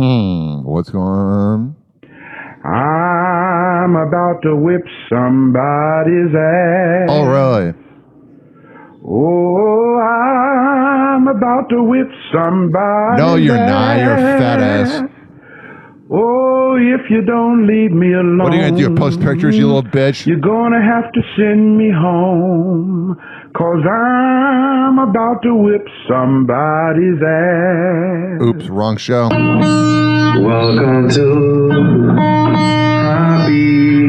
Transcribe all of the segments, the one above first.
What's going on? I'm about to whip somebody's ass. Oh, really? Oh, I'm about to whip somebody's ass. No, you're not. You're a fat ass. Oh, if you don't leave me alone. What are you going to do? Post pictures, you little bitch? You're going to have to send me home. 'Cause I'm about to whip somebody's ass. Oops, wrong show. Welcome to Happy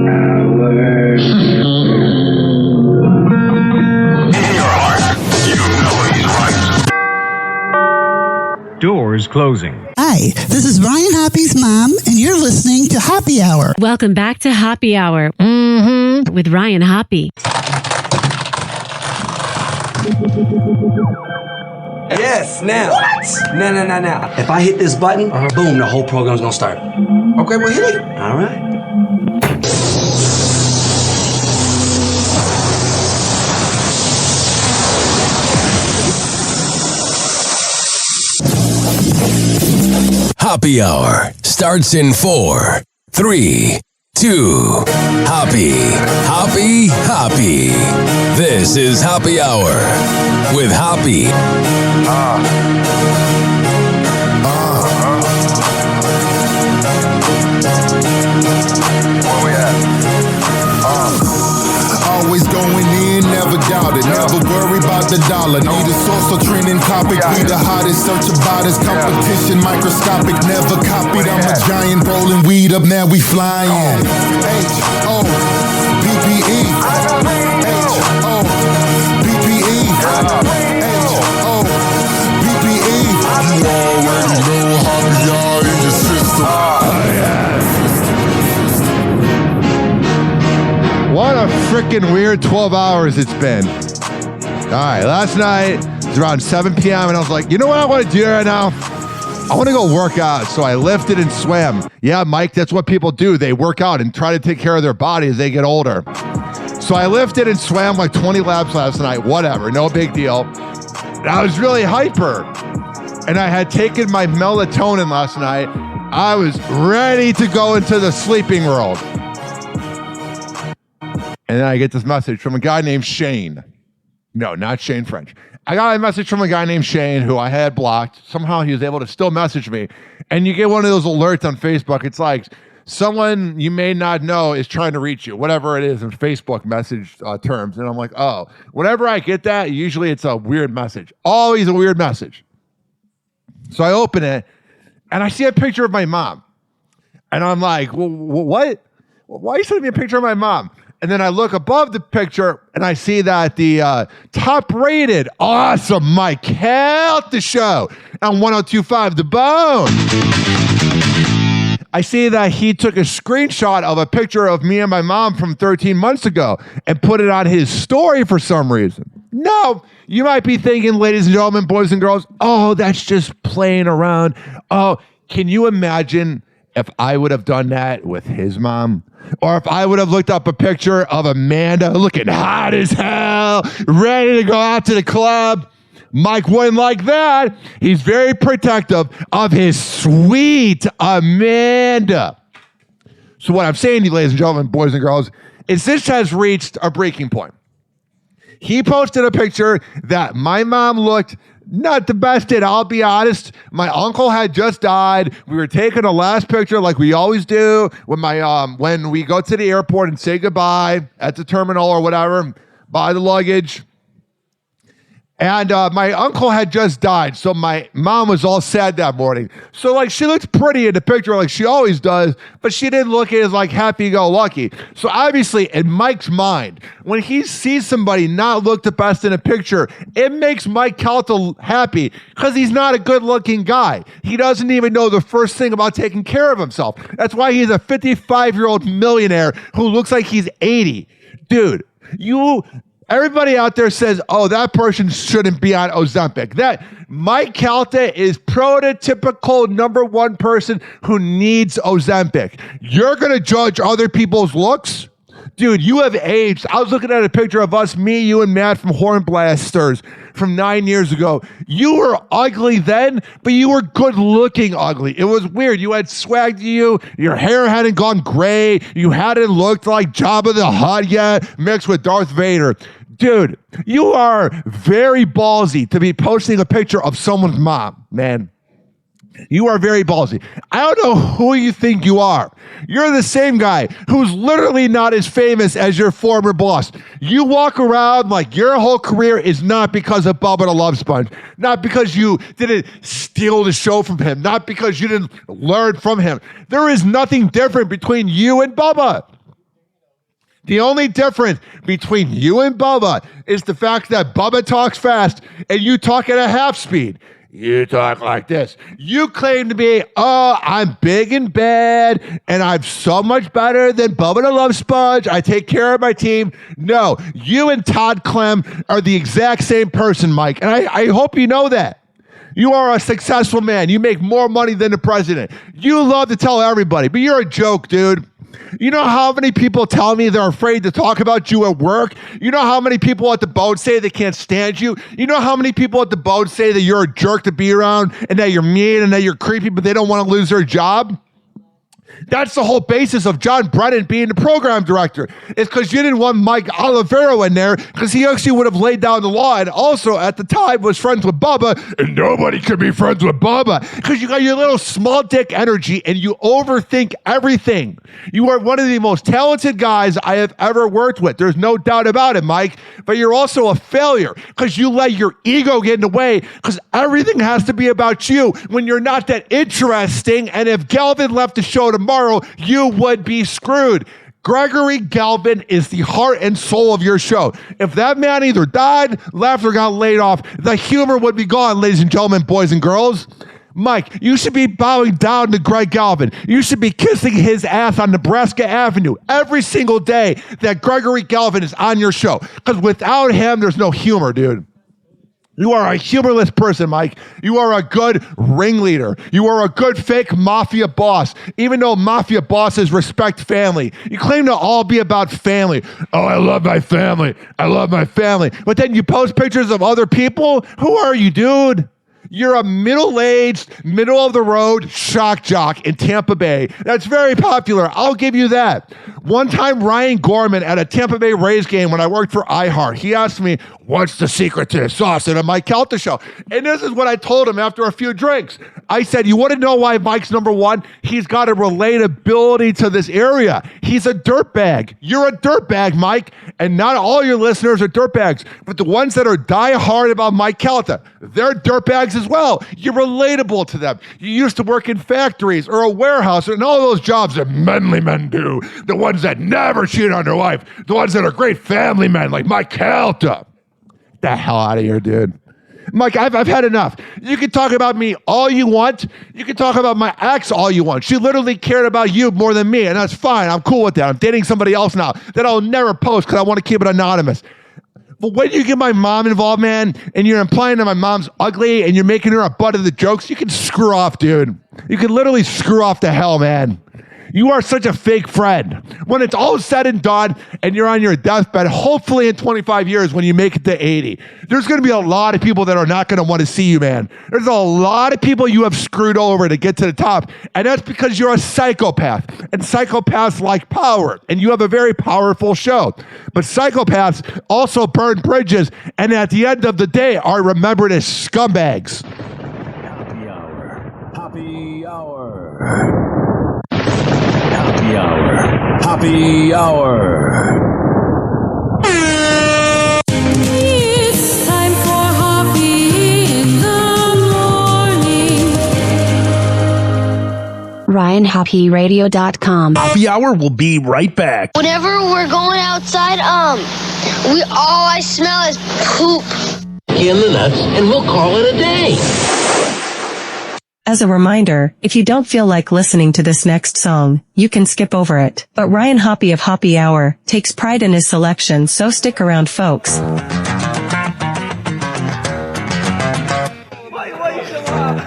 Hour. In your heart, you know he's right. Doors closing. Hi, this is Ryan Hoppy's mom, and you're listening to Happy Hour. Welcome back to Happy Hour with Ryan Hoppe. Yes, now. What? Now. If I hit this button, boom, the whole program's gonna start. Okay, well, hit it. All right. Happy Hour starts in 4, 3, 2. Happy. This is Happy Hour with Hoppe. Where we at? Always going in, never doubt it. Never worry about the dollar. Need a source or trending topic. We the hottest, search about us. Competition microscopic, never copied. I'm a giant rolling weed up, now we flying. H-O-P-P-E. H-O-P-P-E. H-O-P-P-E. You already know how we are in the system. What a freaking weird 12 hours it's been. All right, last night, it was around 7 p.m., and I was like, you know what I want to do right now? I want to go work out. So I lifted and swam. Yeah, Mike, that's what people do. They work out and try to take care of their body as they get older. So I lifted and swam like 20 laps last night. Whatever, no big deal. And I was really hyper. And I had taken my melatonin last night. I was ready to go into the sleeping world. And then I get this message from a guy named Shane. No, not Shane French. I got a message from a guy named Shane who I had blocked. Somehow he was able to still message me. And you get one of those alerts on Facebook. It's like someone you may not know is trying to reach you, whatever it is in Facebook message terms. And I'm like, oh, whenever I get that, usually it's a weird message. Always a weird message. So I open it and I see a picture of my mom. And I'm like, well, what? Why are you sending me a picture of my mom? And then I look above the picture and I see that the top-rated, awesome Mike Calta show on 102.5 The Bone. I see that he took a screenshot of a picture of me and my mom from 13 months ago and put it on his story for some reason. No, you might be thinking, ladies and gentlemen, boys and girls, oh, that's just playing around. Oh, can you imagine if I would have done that with his mom? Or if I would have looked up a picture of Amanda looking hot as hell, ready to go out to the club? Mike wouldn't like that. He's very protective of his sweet Amanda. So what I'm saying to you, ladies and gentlemen, boys and girls, is this has reached a breaking point. He posted a picture that my mom looked not the best in, I'll be honest. My uncle had just died. We were taking a last picture like we always do when we go to the airport and say goodbye at the terminal or whatever, buy the luggage. And my uncle had just died, so my mom was all sad that morning. So, like, she looked pretty in the picture like she always does, but she didn't look as, like, happy-go-lucky. So, obviously, in Mike's mind, when he sees somebody not look the best in a picture, it makes Mike Calta happy because he's not a good-looking guy. He doesn't even know the first thing about taking care of himself. That's why he's a 55-year-old millionaire who looks like he's 80. Dude, everybody out there says, oh, that person shouldn't be on Ozempic. That Mike Calta is prototypical number one person who needs Ozempic. You're going to judge other people's looks? Dude, you have aged. I was looking at a picture of us, me, you, and Matt from Hornblasters from 9 years ago. You were ugly then, but you were good looking ugly. It was weird. You had swag to you. Your hair hadn't gone gray. You hadn't looked like Jabba the Hutt yet, mixed with Darth Vader. Dude, you are very ballsy to be posting a picture of someone's mom, man. You are very ballsy. I don't know who you think you are. You're the same guy who's literally not as famous as your former boss. You walk around like your whole career is not because of Bubba the Love Sponge, not because you didn't steal the show from him, not because you didn't learn from him. There is nothing different between you and Bubba. The only difference between you and Bubba is the fact that Bubba talks fast and you talk at a half speed. You talk like this. You claim to be, oh, I'm big and bad, and I'm so much better than Bubba the Love Sponge. I take care of my team. No, you and Todd Clem are the exact same person, Mike, and I hope you know that. You are a successful man. You make more money than the president. You love to tell everybody, but you're a joke, dude. You know how many people tell me they're afraid to talk about you at work? You know how many people at the boat say they can't stand you? You know how many people at the boat say that you're a jerk to be around and that you're mean and that you're creepy, but they don't want to lose their job? That's the whole basis of John Brennan being the program director. It's because you didn't want Mike Olivero in there because he actually would have laid down the law and also at the time was friends with Bubba, and nobody could be friends with Bubba because you got your little small dick energy and you overthink everything. You are one of the most talented guys I have ever worked with. There's no doubt about it, Mike, but you're also a failure because you let your ego get in the way because everything has to be about you when you're not that interesting, and if Galvin left the show tomorrow, you would be screwed. Gregory Galvin is the heart and soul of your show. If that man either died, left, or got laid off, the humor would be gone, ladies and gentlemen, boys and girls. Mike, you should be bowing down to Greg Galvin. You should be kissing his ass on Nebraska Avenue every single day that Gregory Galvin is on your show. Because without him, there's no humor, dude. You are a humorless person, Mike. You are a good ringleader. You are a good fake mafia boss, even though mafia bosses respect family. You claim to all be about family. Oh, I love my family. I love my family. But then you post pictures of other people? Who are you, dude? You're a middle-aged, middle-of-the-road shock jock in Tampa Bay. That's very popular. I'll give you that. One time, Ryan Gorman at a Tampa Bay Rays game when I worked for iHeart, he asked me, what's the secret to the sauce in a Mike Calta show? And this is what I told him after a few drinks. I said, you want to know why Mike's number one? He's got a relatability to this area. He's a dirtbag. You're a dirtbag, Mike. And not all your listeners are dirtbags, but the ones that are die hard about Mike Calta, they're dirtbags as well. You're relatable to them. You used to work in factories or a warehouse and all those jobs that manly men do. The ones that never cheat on their wife. The ones that are great family men like Mike Calta. Get the hell out of here, dude. Mike, I've had enough. You can talk about me all you want. You can talk about my ex all you want. She literally cared about you more than me, and that's fine. I'm cool with that. I'm dating somebody else now that I'll never post because I want to keep it anonymous. But when you get my mom involved, man, and you're implying that my mom's ugly and you're making her a butt of the jokes, you can screw off, dude. You can literally screw off to hell, man. You are such a fake friend. When it's all said and done and you're on your deathbed, hopefully in 25 years when you make it to 80, there's going to be a lot of people that are not going to want to see you, man. There's a lot of people you have screwed over to get to the top, and that's because you're a psychopath, and psychopaths like power, and you have a very powerful show. But psychopaths also burn bridges, and at the end of the day are remembered as scumbags. Happy hour. Happy hour. Happy hour. Happy hour. It's time for Hoppe in the morning. RyanHappyRadio.com. Happy hour will be right back. Whenever we're going outside, all I smell is poop. In the nuts, and we'll call it a day. As a reminder, if you don't feel like listening to this next song, you can skip over it. But Ryan Hoppe of Happy Hour takes pride in his selection, so stick around, folks.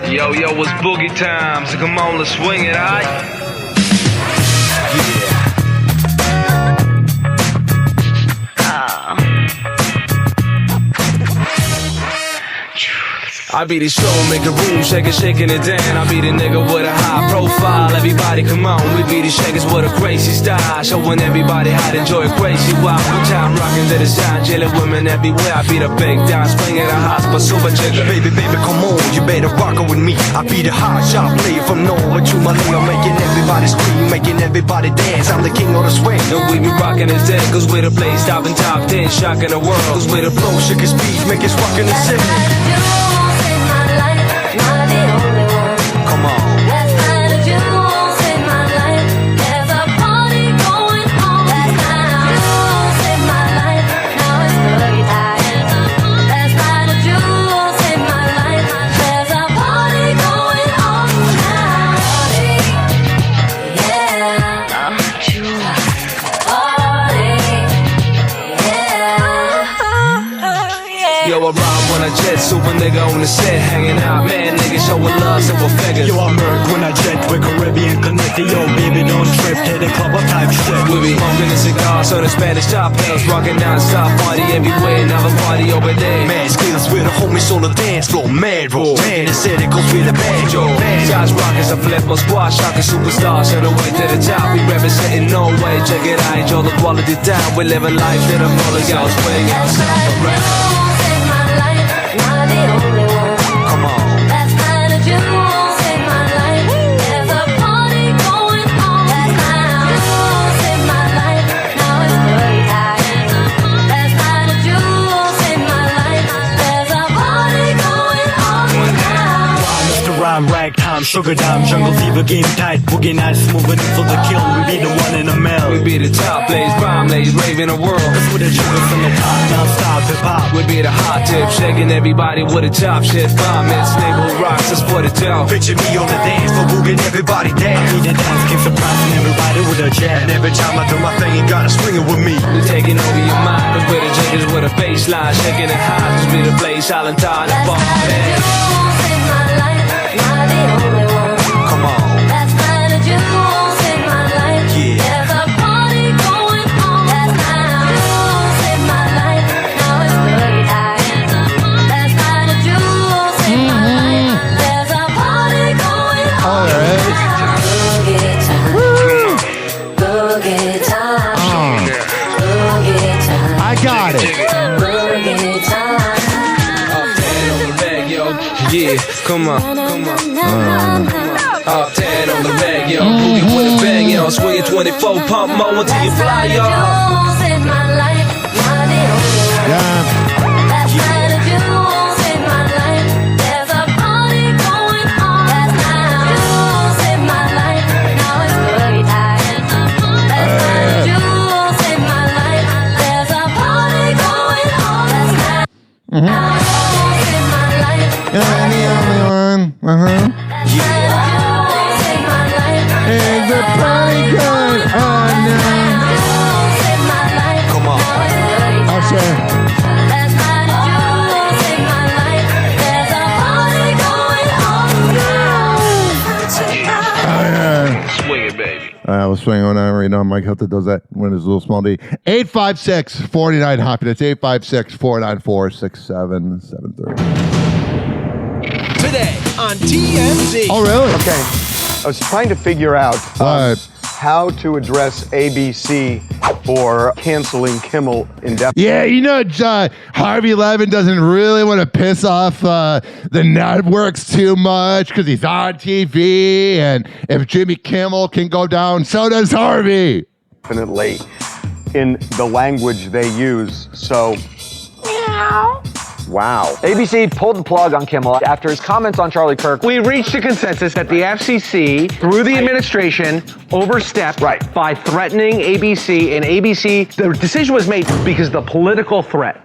Yo, it's boogie time, so come on, let's swing it, alright? I be the show, make a room, shaking it down. I be the nigga with a high profile. Everybody come on, we be the shakers with a crazy style. Showing everybody how to enjoy a crazy wild. One time rocking to the sound, chilling women everywhere. I be the big down, swinging the hot spot, super chicken. Baby, come on, you better rock with me. I be the hot shot player from Norway to Malaya, making everybody scream, making everybody dance. I'm the king of the swing. And we be rocking it dead, cause we're the place stopping top 10, shocking the world. Cause we're the flow, shook his speech, make us rockin' the city. Come on. Yo, I ride when I jet, super nigga on the set, hanging out, man, nigga showing love, simple figures. Yo, I murk when I jet, with Caribbean connected. Yo, baby, don't trip, hit the club up type shit. We be smoking the cigars on the Spanish top hills, rocking non-stop, party everywhere, another party over there. Mad skills with the homies on the dance floor, mad roll. Man, it said it goes with the banjo. Josh rockers, I flip my squad, shocking superstars, on the way to the top. We representing Norway, check it out, enjoy the quality time. We living life to the fullest, y'all swing outside around. Come on. That's kind of jewels in my life. There's a party going on. That's kind of jewels in my life. Now it's party time. That's kind of jewels in my life. There's a party going on now. Mr. Rhyme, ragtime, sugar dime, jungle fever, game tight, boogie nights, moving in for the kill. We be the one in the mill. We be the top plays, rhyme lays, raving the world. Let's put the sugar from the top, non-stop hip-hop. We be the hot tip, shaking everybody with a top shit. Vomits, neighborhood rocks, let's put it down. Picture me on the dance floor, booging everybody down. I need the dance, keep surprising everybody with a jam. And every time I do my thing, you gotta swing it with me. We're taking over your mind, cause we're the jiggers with a bass line, shaking it high. Cause we the place, silent time, the ball. Come on. That's kind of jewels in my life. Yeah. There's a party going on. That's kind of jewels in my life. Now it's party time. That's kind of jewels in my life. There's a party going on. Oh, there is. Boogie time. Boogie time. Boogie time. I got it. Boogie time. Yeah, come on, come on. Up 10 on the rag, yo. Boogie with a bang, yo. Swinging 24, pump more until you fly, yo. Is the party going on now? Come on. Swing it, baby. I was swinging on that right now. Mike Calta does that when it's a little small D. 856-49-HOPPY. That's 856-494-6773. Today on TMZ. Oh, really? Okay. I was trying to figure out how to address ABC for canceling Kimmel indefinitely. Yeah, you know, Harvey Levin doesn't really want to piss off the networks too much because he's on TV, and if Jimmy Kimmel can go down, so does Harvey. Definitely in the language they use. So, wow. ABC pulled the plug on Kimmel after his comments on Charlie Kirk. We reached a consensus that the FCC, through the administration, overstepped by threatening ABC, and ABC, the decision was made because of the political threat.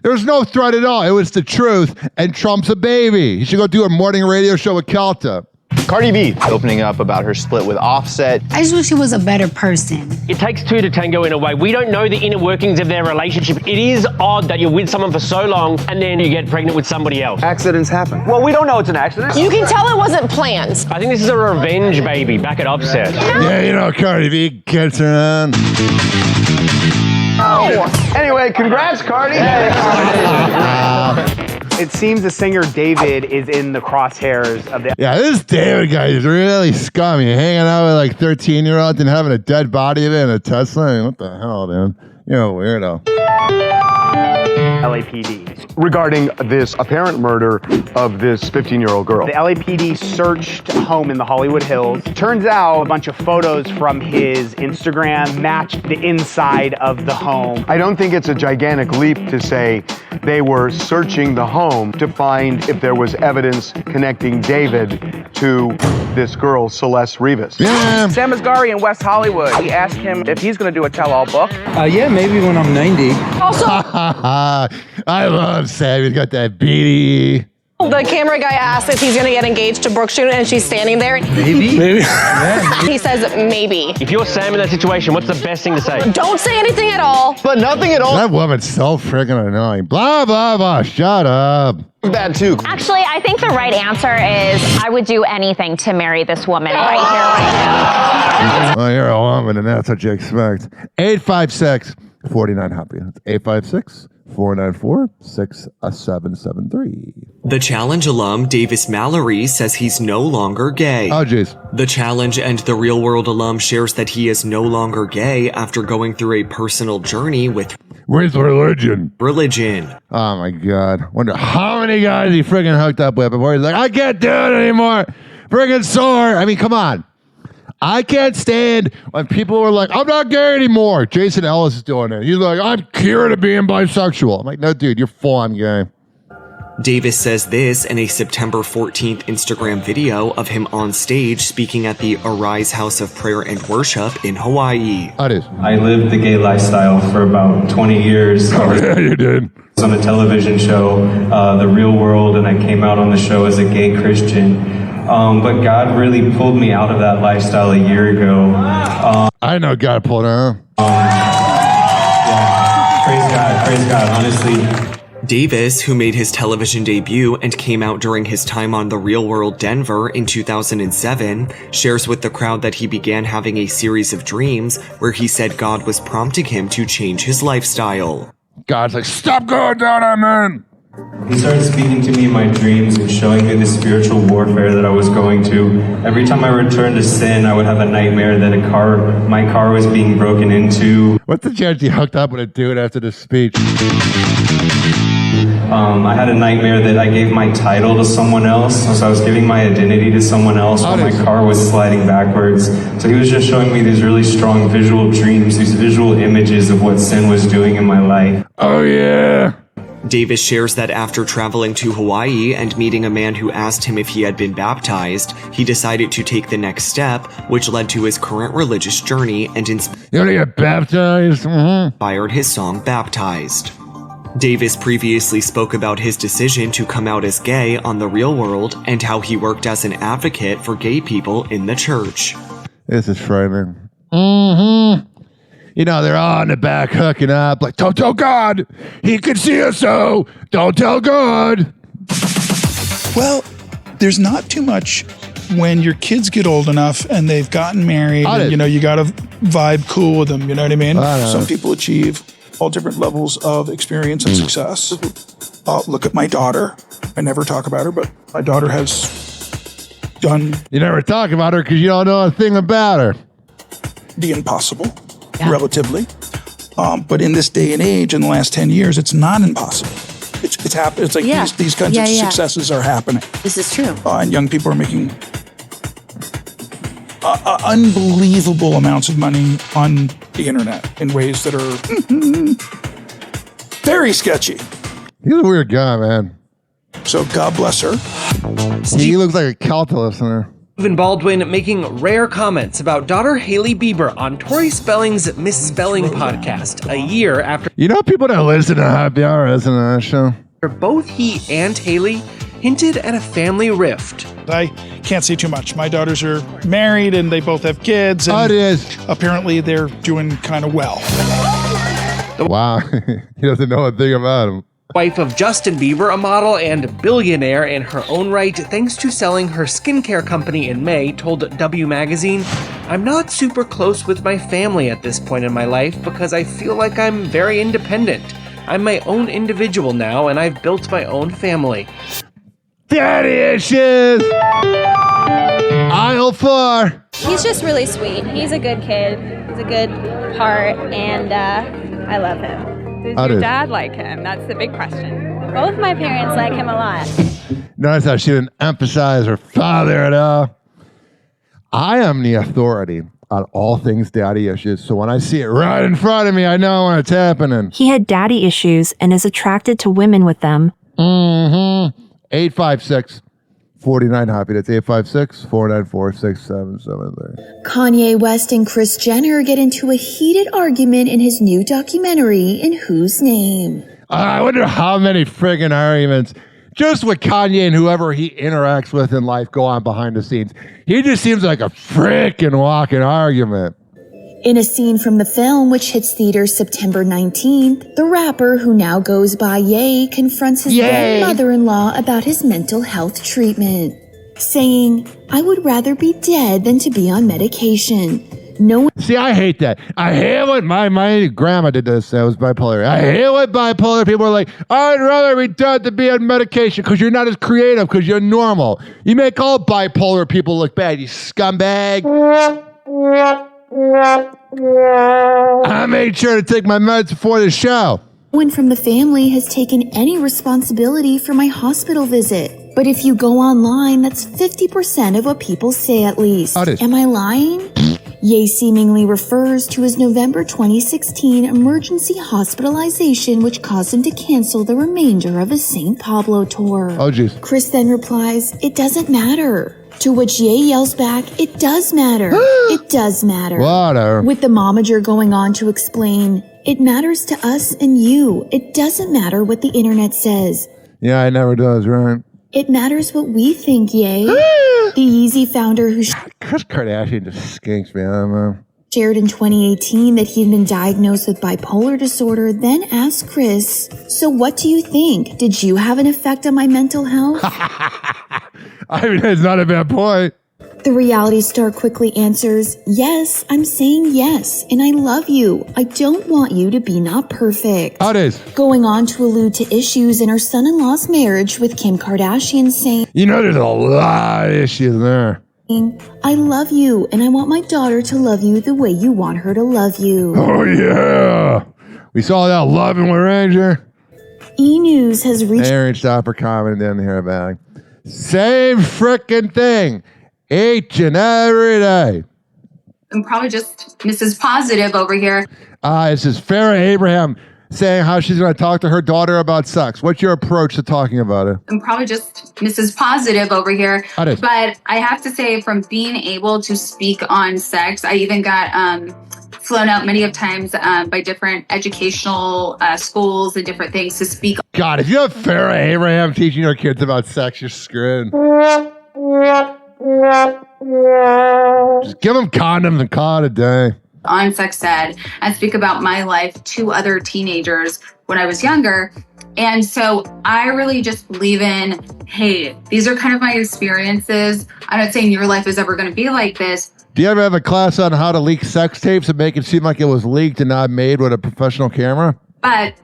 There was no threat at all. It was the truth, and Trump's a baby. He should go do a morning radio show with Calta. Cardi B opening up about her split with Offset. I just wish he was a better person. It takes two to tango in a way. We don't know the inner workings of their relationship. It is odd that you're with someone for so long and then you get pregnant with somebody else. Accidents happen. Well, we don't know it's an accident. You can tell it wasn't planned. I think this is a revenge baby back at Offset. Yeah, you know, Cardi B gets around. Oh. Anyway, congrats, Cardi. It seems the singer David is in the crosshairs of the... Yeah, this David guy is really scummy. Hanging out with like 13-year-olds and having a dead body of it in a Tesla. I mean, what the hell, dude? You're a weirdo. LAPD. Regarding this apparent murder of this 15-year-old girl. The LAPD searched a home in the Hollywood Hills. Turns out a bunch of photos from his Instagram matched the inside of the home. I don't think it's a gigantic leap to say they were searching the home to find if there was evidence connecting David to this girl, Celeste Rivas. Yeah. Sam Asghari in West Hollywood. We asked him if he's going to do a tell-all book. Yeah, maybe when I'm 90. Also, I love Sam. He's got that beady. The camera guy asks if he's going to get engaged to Brooke June, and she's standing there. Maybe. He says maybe. If you're Sam in that situation, what's the best thing to say? Don't say anything at all. But nothing at all. That woman's so freaking annoying. Blah, blah, blah. Shut up. Bad too. Actually, I think the right answer is I would do anything to marry this woman right here, right now. Well, you're a woman, and that's what you expect. 856-49-HOPPY. That's 856-494-6773. The Challenge alum Davis Mallory says he's no longer gay. Oh, jeez. The Challenge and the Real World alum shares that he is no longer gay after going through a personal journey with religion. Oh my God. Wonder how many guys he friggin' hooked up with before he's like, I can't do it anymore. Friggin' sore. I mean, come on. I can't stand when people are like, I'm not gay anymore. Jason Ellis is doing it. He's like, I'm cured of being bisexual. I'm like, no, dude, you're full-on gay. Davis says this in a September 14th Instagram video of him on stage speaking at the Arise House of Prayer and Worship in Hawaii. I lived the gay lifestyle for about 20 years. Oh, yeah, you did. I was on a television show, The Real World, and I came out on the show as a gay Christian. But God really pulled me out of that lifestyle a year ago. I know God pulled out. Yeah, praise God, honestly. Davis, who made his television debut and came out during his time on The Real World Denver in 2007, shares with the crowd that he began having a series of dreams where he said God was prompting him to change his lifestyle. God's like, stop going down on men. He started speaking to me in my dreams and showing me the spiritual warfare that I was going to. Every time I returned to sin, I would have a nightmare that my car was being broken into. What's the chance he hooked up with a dude after the speech? I had a nightmare that I gave my title to someone else, so I was giving my identity to someone else while my car was sliding backwards. So he was just showing me these really strong visual dreams, these visual images of what sin was doing in my life. Oh yeah. Davis shares that after traveling to Hawaii and meeting a man who asked him if he had been baptized, he decided to take the next step, which led to his current religious journey and You want to get baptized? inspired his song Baptized. Davis previously spoke about his decision to come out as gay on The Real World and how he worked as an advocate for gay people in the church. This is frightening. You know, they're all in the back hooking up, like, don't tell God. He could see us, so don't tell God. Well, there's not too much when your kids get old enough and they've gotten married. And, you got to vibe cool with them. You know what I mean? Some people achieve all different levels of experience and success. Look at my daughter. I never talk about her, but my daughter has done... You never talk about her because you don't know a thing about her. The impossible. Relatively, but in this day and age, in the last 10 years, it's not impossible. It's happening. It's like these kinds of successes are happening. This is true. And young people are making unbelievable amounts of money on the internet in ways that are very sketchy. He's a weird guy, man. So God bless her. He looks like a Calta listener. Stephen Baldwin making rare comments about daughter Hailey Bieber on Tori Spelling's Misspelling podcast a year after You know people that listen to Happy Hour listen to that show? both he and Hailey hinted at a family rift. I can't say too much. My daughters are married and they both have kids. And apparently they're doing kind of well. Wow. He doesn't know a thing about him. Wife of Justin Bieber, a model and billionaire in her own right, thanks to selling her skincare company in May, told W Magazine, "I'm not super close with my family at this point in my life because I feel like I'm very independent. I'm my own individual now, and I've built my own family. Daddy issues! Aisle 4. He's just really sweet. He's a good kid. He's a good heart, and I love him. Does your dad like him? That's the big question. Both my parents like him a lot. Notice how she didn't emphasize her father at all. I am the authority on all things daddy issues, so when I see it right in front of me, I know when it's happening. He had daddy issues and is attracted to women with them. 856-49-HOPPY. That's 856-494-6773. Kanye West and Kris Jenner get into a heated argument in his new documentary, In Whose Name? I wonder how many friggin' arguments just with Kanye and whoever he interacts with in life go on behind the scenes. He just seems like a frickin' walking argument. In a scene from the film, which hits theaters September 19th, the rapper, who now goes by Ye, confronts his then mother-in-law about his mental health treatment, saying, "I would rather be dead than to be on medication. No one." See, I hate that. I hate when my grandma did this. That was bipolar. I hate when bipolar people are like, "I'd rather be dead than be on medication," because you're not as creative, because you're normal. You make all bipolar people look bad, you scumbag. I made sure to take my meds before the show. No one from the family has taken any responsibility for my hospital visit. But if you go online, that's 50% of what people say at least. Am I lying? Ye seemingly refers to his November 2016 emergency hospitalization, which caused him to cancel the remainder of his St. Pablo tour. Oh, jeez. Chris then replies, "It doesn't matter." To which Ye yells back, "It does matter. It does matter." Whatever. With the momager going on to explain, "It matters to us and you. It doesn't matter what the internet says. Yeah, it never does, right? It matters what we think, Ye." The Yeezy founder, who Kris Kardashian just skinks, man. shared in 2018 that he'd been diagnosed with bipolar disorder, then asked Chris, "So what do you think? Did you have an effect on my mental health?" I mean, it's not a bad point. The reality star quickly answers, "Yes, I'm saying yes, and I love you. I don't want you to be not perfect." How it is. Going on to allude to issues in her son-in-law's marriage with Kim Kardashian, saying, You know, there's a lot of issues there. "I love you, and I want my daughter to love you the way you want her to love you." Oh, yeah. We saw that loving with Ranger. E! News has reached... Aaron, stop for commenting down here back. Same frickin' thing. Each and every day. I'm probably just Mrs. Positive over here. This is Farrah Abraham saying how she's going to talk to her daughter about sex. What's your approach to talking about it? I'm probably just Mrs. Positive over here. How it is. But I have to say, from being able to speak on sex, I even got flown out many of times by different educational schools and different things to speak. God, if you have Farrah Abraham teaching your kids about sex, you're screwed. Just give them condoms and call it a day. On sex ed and speak about my life to other teenagers when I was younger. And so I really just believe in, hey, these are kind of my experiences. I'm not saying your life is ever going to be like this. Do you ever have a class on how to leak sex tapes and make it seem like it was leaked and not made with a professional camera? But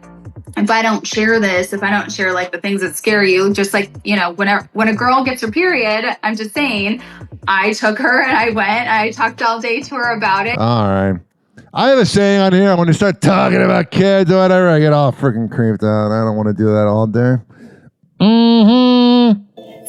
if I don't share this, if I don't share like the things that scare you, just like, you know, when a girl gets her period, I'm just saying, I took her and I talked all day to her about it. All right. I have a saying on here, when you start talking about kids or whatever, I get all freaking creeped out. I don't want to do that all day.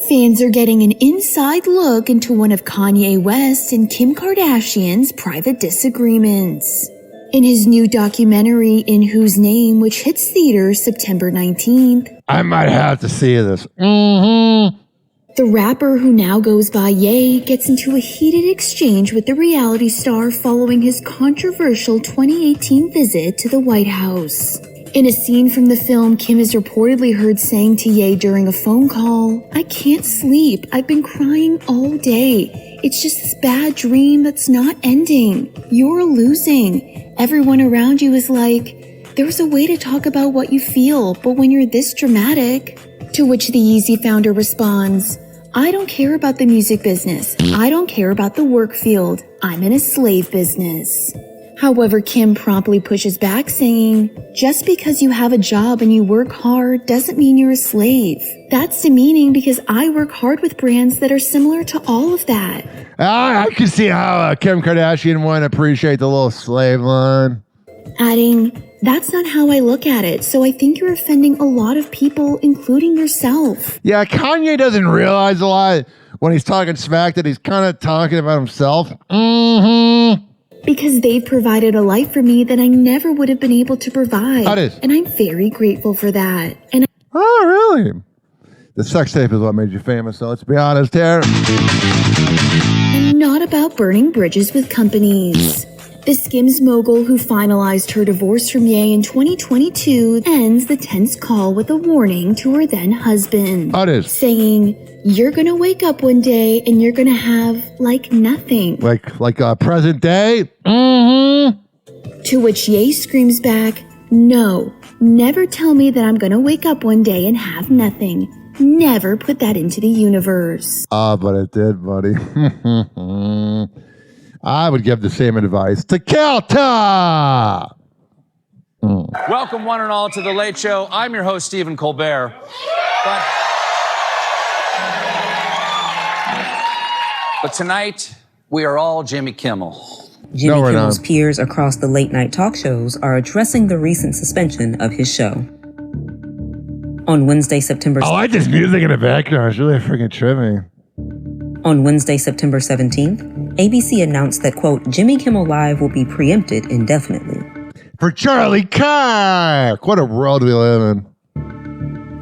Fans are getting an inside look into one of Kanye West and Kim Kardashian's private disagreements. In his new documentary, In Whose Name, which hits theaters September 19th. I might have to see this. The rapper, who now goes by Ye, gets into a heated exchange with the reality star following his controversial 2018 visit to the White House. In a scene from the film, Kim is reportedly heard saying to Ye during a phone call, "I can't sleep. I've been crying all day. It's just this bad dream that's not ending. You're losing. Everyone around you is like, there's a way to talk about what you feel, but when you're this dramatic." To which the Yeezy founder responds, "I don't care about the music business. I don't care about the work field. I'm in a slave business." However, Kim promptly pushes back, saying, just because you have a job and you work hard doesn't mean you're a slave. That's demeaning because I work hard with brands that are similar to all of that. I can see how Kim Kardashian wouldn't appreciate the little slave line. Adding, that's not how I look at it, so I think you're offending a lot of people, including yourself. Yeah, Kanye doesn't realize a lot when he's talking smack that he's kind of talking about himself. Because they've provided a life for me that I never would have been able to provide. And I'm very grateful for that. Oh, really? The sex tape is what made you famous, so let's be honest here. And not about burning bridges with companies. The Skims mogul who finalized her divorce from Ye in 2022 ends the tense call with a warning to her then husband. Saying, you're gonna wake up one day and you're gonna have, like, nothing. Like present day? To which Ye screams back, no, never tell me that I'm gonna wake up one day and have nothing. Never put that into the universe. But it did, buddy. I would give the same advice to Calta. Welcome, one and all, to The Late Show. I'm your host, Stephen Colbert. But tonight, we are all Jimmy Kimmel. Jimmy Kimmel's peers across the late-night talk shows are addressing the recent suspension of his show. On Wednesday, September... I like this music in the background. It's really freaking trippy. On Wednesday, September 17th, ABC announced that, quote, Jimmy Kimmel Live will be preempted indefinitely. For Charlie Kirk! What a world we live in.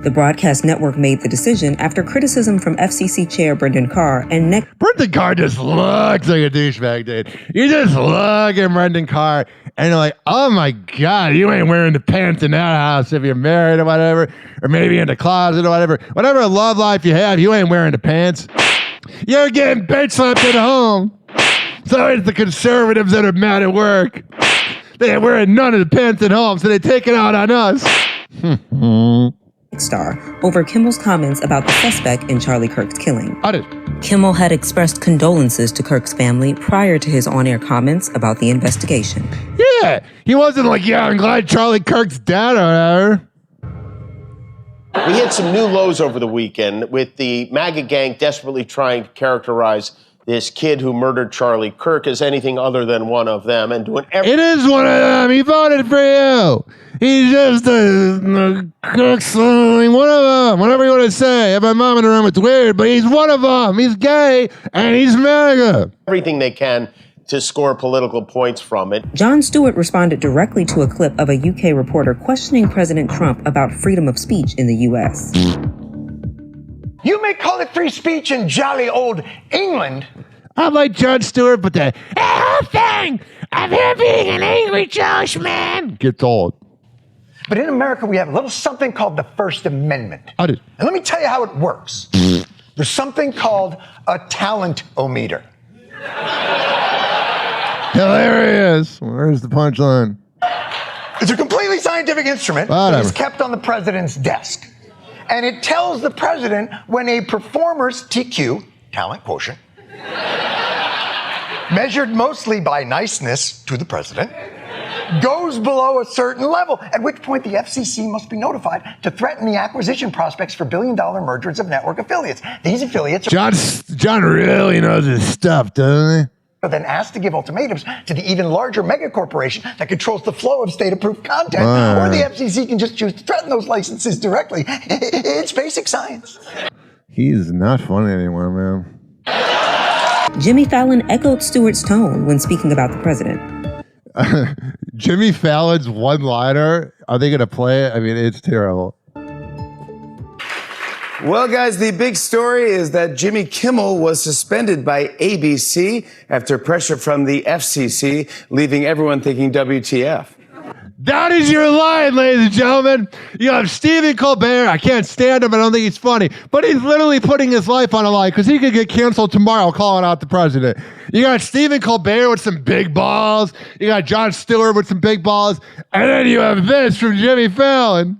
The broadcast network made the decision after criticism from FCC Chair Brendan Carr and Brendan Carr just looks like a douchebag, dude. You just look at Brendan Carr and you're like, oh my God, you ain't wearing the pants in that house if you're married or whatever, or maybe in the closet or whatever. Whatever love life you have, you ain't wearing the pants. You're getting bitch slapped at home. So it's the conservatives that are mad at work. They ain't wearing none of the pants at home, so they take it out on us. Star over Kimmel's comments about the suspect in Charlie Kirk's killing. Kimmel had expressed condolences to Kirk's family prior to his on-air comments about the investigation. Yeah, he wasn't like, yeah, I'm glad Charlie Kirk's dead or whatever. We had some new lows over the weekend with the MAGA gang desperately trying to characterize this kid who murdered Charlie Kirk as anything other than one of them and doing everything. It is one of them. He voted for you. He's just a Kirk's one of them. Whatever you want to say. I have my mom in the room. It's weird, but he's one of them. He's gay and he's MAGA. Everything they can to score political points from it. Jon Stewart responded directly to a clip of a UK reporter questioning President Trump about freedom of speech in the US. You may call it free speech in jolly old England. I'm like Jon Stewart, but the whole thing of him being an angry Jewish man gets old. But in America, we have a little something called the First Amendment. And let me tell you how it works. There's something called a talent-o-meter. Hilarious. Where's the punchline? It's a completely scientific instrument that is kept on the president's desk. And it tells the president when a performer's TQ, talent quotient, measured mostly by niceness to the president, goes below a certain level, at which point the FCC must be notified to threaten the acquisition prospects for billion-dollar mergers of network affiliates. These affiliates are... John really knows his stuff, doesn't he? Then asked to give ultimatums to the even larger mega corporation that controls the flow of state-approved content, or the FCC can just choose to threaten those licenses directly. It's basic science. He's not funny anymore, man. Jimmy Fallon echoed Stewart's tone when speaking about the president. Jimmy Fallon's one-liner, are they going to play it? I mean, it's terrible. Well, guys, the big story is that Jimmy Kimmel was suspended by ABC after pressure from the FCC, leaving everyone thinking WTF. That is your line, ladies and gentlemen. You have Stephen Colbert. I can't stand him. I don't think he's funny. But he's literally putting his life on a line because he could get canceled tomorrow calling out the president. You got Stephen Colbert with some big balls. You got Jon Stewart with some big balls. And then you have this from Jimmy Fallon.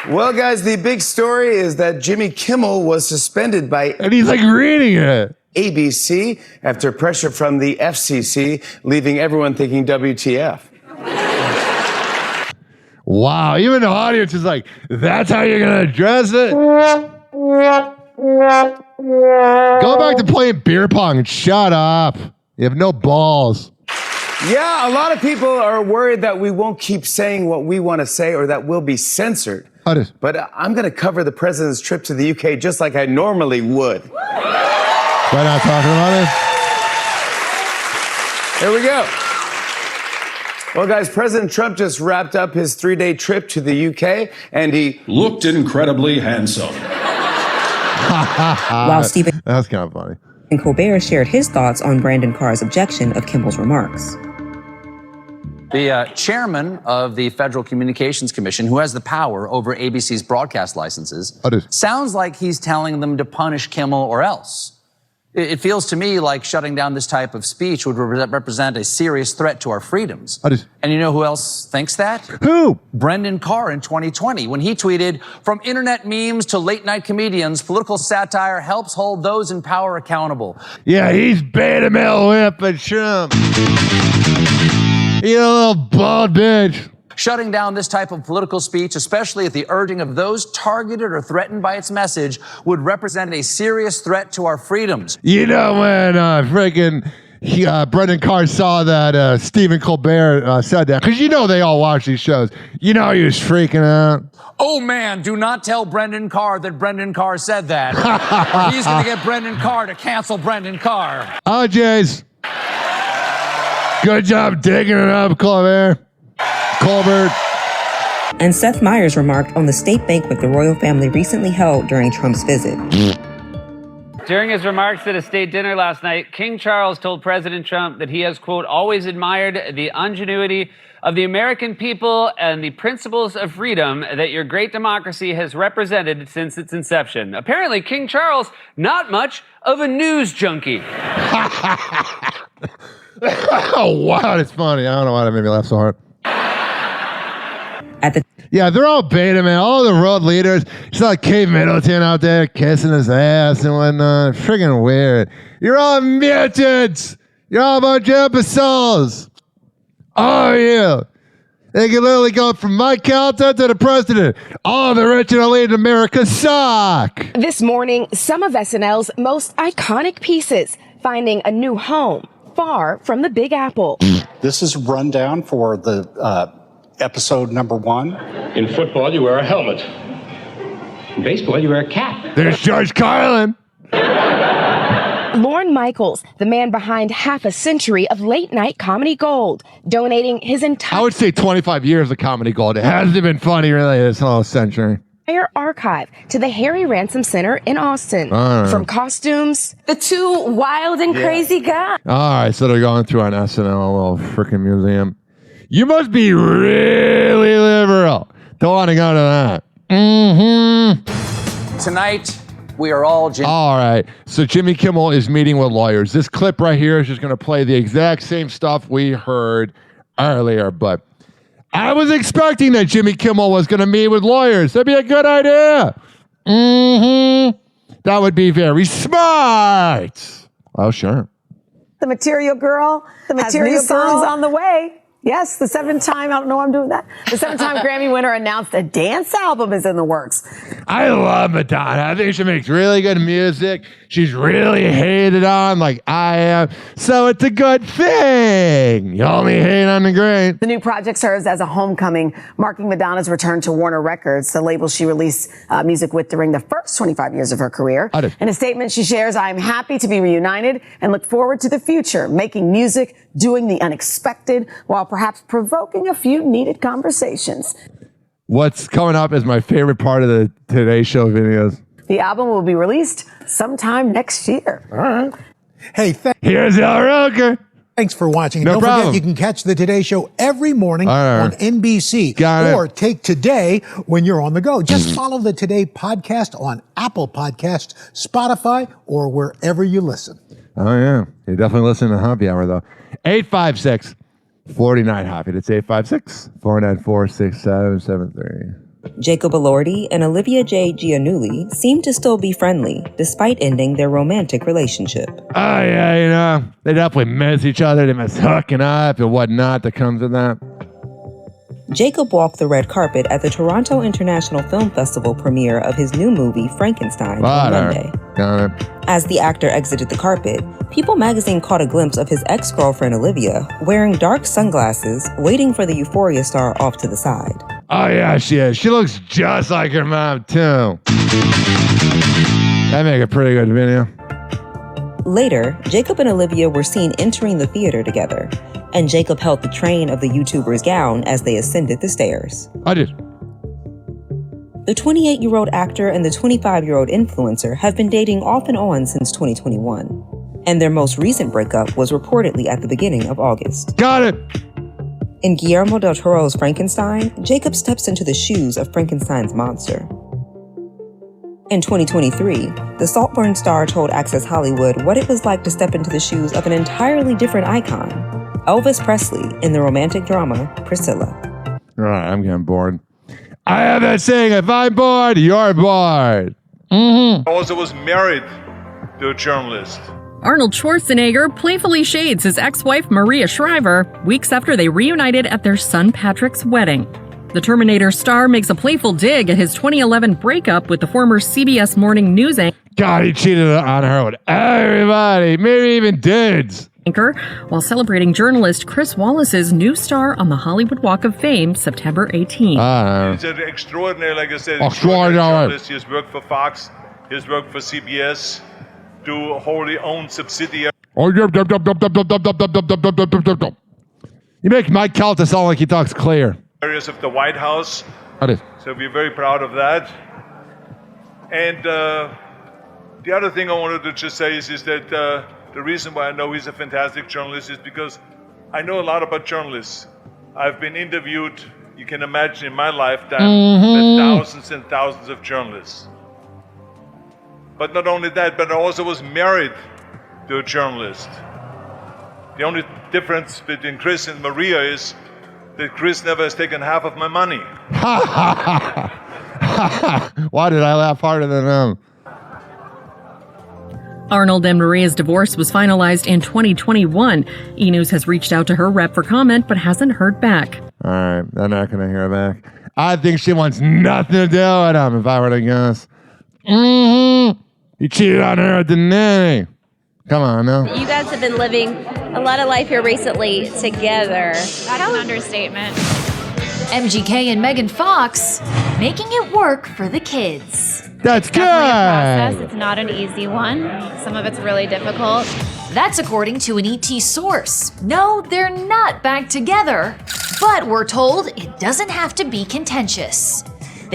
Well, guys, the big story is that Jimmy Kimmel was suspended by... And he's like reading it. ABC after pressure from the FCC, leaving everyone thinking WTF. Wow, even the audience is like, that's how you're going to address it? Go back to playing beer pong and shut up. You have no balls. Yeah, a lot of people are worried that we won't keep saying what we want to say or that we'll be censored. But I'm going to cover the president's trip to the UK just like I normally would. We're not talking about it? Here we go. Well, guys, President Trump just wrapped up his 3-day trip to the UK, and he looked incredibly handsome. While Stephen That's kind of funny. Colbert shared his thoughts on Brandon Carr's objection of Kimmel's remarks. The chairman of the Federal Communications Commission, who has the power over ABC's broadcast licenses, sounds like he's telling them to punish Kimmel or else. It feels to me like shutting down this type of speech would represent a serious threat to our freedoms. And you know who else thinks that? Who? Brendan Carr in 2020, when he tweeted, "From internet memes to late night comedians, political satire helps hold those in power accountable." Yeah, he's beta male whipping Trump. You little bald bitch. Shutting down this type of political speech, especially at the urging of those targeted or threatened by its message, would represent a serious threat to our freedoms. You know when Brendan Carr saw that Stephen Colbert said that, because you know they all watch these shows. You know he was freaking out. Oh man, do not tell Brendan Carr that Brendan Carr said that. Or he's going to get Brendan Carr to cancel Brendan Carr. Oh, Jays. Good job digging it up, Colbert. And Seth Meyers remarked on the state banquet the royal family recently held during Trump's visit. During his remarks at a state dinner last night, King Charles told President Trump that he has, quote, always admired the ingenuity of the American people and the principles of freedom that your great democracy has represented since its inception. Apparently, King Charles, not much of a news junkie. Oh, wow, that's funny. I don't know why that made me laugh so hard. Yeah, they're all beta, man. All the world leaders. It's like Kate Middleton out there kissing his ass and whatnot. Friggin' weird. You're all mutants. You're all a bunch of imbeciles. Oh, yeah. They can literally go from Mike Calta to the president. All the rich and elite in America suck. This morning, some of SNL's most iconic pieces finding a new home far from the Big Apple. This is rundown for the episode number 1. In football, you wear a helmet. In baseball, you wear a cap. There's George Carlin. Lorne Michaels, the man behind half a century of late-night comedy gold, donating his entire... I would say 25 years of comedy gold. It hasn't been funny, really, this whole century. ...archive to the Harry Ransom Center in Austin. From costumes... The two wild and crazy guys. All right, so they're going through an SNL little freaking museum. You must be really liberal. Don't want to go to that. Mm-hmm. Tonight, we are all... All right, so Jimmy Kimmel is meeting with lawyers. This clip right here is just going to play the exact same stuff we heard earlier, but I was expecting that Jimmy Kimmel was going to meet with lawyers. That'd be a good idea. Mm-hmm. That would be very smart. Oh, sure. The Material Girl. The Material Girl songs on the way. Yes, the 7-time, I don't know why I'm doing that. The 7-time Grammy winner announced a dance album is in the works. I love Madonna. I think she makes really good music. She's really hated on like I am. So it's a good thing. You only hate on the great. The new project serves as a homecoming, marking Madonna's return to Warner Records, the label she released music with during the first 25 years of her career. In a statement she shares, "I am happy to be reunited and look forward to the future, making music, doing the unexpected, while perhaps provoking a few needed conversations." What's coming up is my favorite part of the Today Show videos. The album will be released sometime next year. All right. Hey, here's Al Roker. Thanks for watching. No Don't problem. forget, you can catch the Today Show every morning right. on NBC. Or take Today when you're on the go. Just follow the Today podcast on Apple Podcasts, Spotify, or wherever you listen. Oh, yeah. You definitely listen to Happy Hour, though. 856-49-HAPPY. That's 856-494-6773. Jacob Elordi and Olivia J. Giannulli seem to still be friendly, despite ending their romantic relationship. Oh, yeah, they definitely miss each other. They miss hooking up and whatnot that comes with that. Jacob walked the red carpet at the Toronto International Film Festival premiere of his new movie, Frankenstein, on Monday. Got it. As the actor exited the carpet, People magazine caught a glimpse of his ex-girlfriend Olivia wearing dark sunglasses, waiting for the Euphoria star off to the side. Oh, yeah, she is. She looks just like her mom, too. That make a pretty good video. Later, Jacob and Olivia were seen entering the theater together, and Jacob held the train of the YouTuber's gown as they ascended the stairs. I did. The 28-year-old actor and the 25-year-old influencer have been dating off and on since 2021, and their most recent breakup was reportedly at the beginning of August. Got it! In Guillermo del Toro's Frankenstein, Jacob steps into the shoes of Frankenstein's monster. In 2023, the Saltburn star told Access Hollywood what it was like to step into the shoes of an entirely different icon, Elvis Presley, in the romantic drama Priscilla. All right, I'm getting bored. I have that saying, if I'm bored, you're bored. I also was married to a journalist. Arnold Schwarzenegger playfully shades his ex-wife Maria Shriver weeks after they reunited at their son Patrick's wedding. The Terminator star makes a playful dig at his 2011 breakup with the former CBS Morning News anchor. God, he cheated on her with everybody, maybe even dudes. While celebrating journalist Chris Wallace's new star on the Hollywood Walk of Fame September 18th. He's an extraordinary, like I said, extraordinary journalist. He has worked for Fox, he has worked for CBS, to wholly owned subsidiary. You make Mike Calta sound like he talks clear. Areas of the White House. That is. So we're very proud of that. And the other thing I wanted to just say is that the reason why I know he's a fantastic journalist is because I know a lot about journalists. I've been interviewed, you can imagine in my lifetime, with thousands and thousands of journalists. But not only that, but I also was married to a journalist. The only difference between Chris and Maria is that Chris never has taken half of my money. Why did I laugh harder than him? Arnold and Maria's divorce was finalized in 2021. E! News has reached out to her rep for comment, but hasn't heard back. All right, they're not going to hear back. I think she wants nothing to do with him, if I were to guess. He cheated on her at the nanny. Come on, now. You guys have been living a lot of life here recently together. That's an understatement. MGK and Megan Fox making it work for the kids. That's good. Process. It's not an easy one. Some of it's really difficult. That's according to an ET source. No, they're not back together, but we're told it doesn't have to be contentious.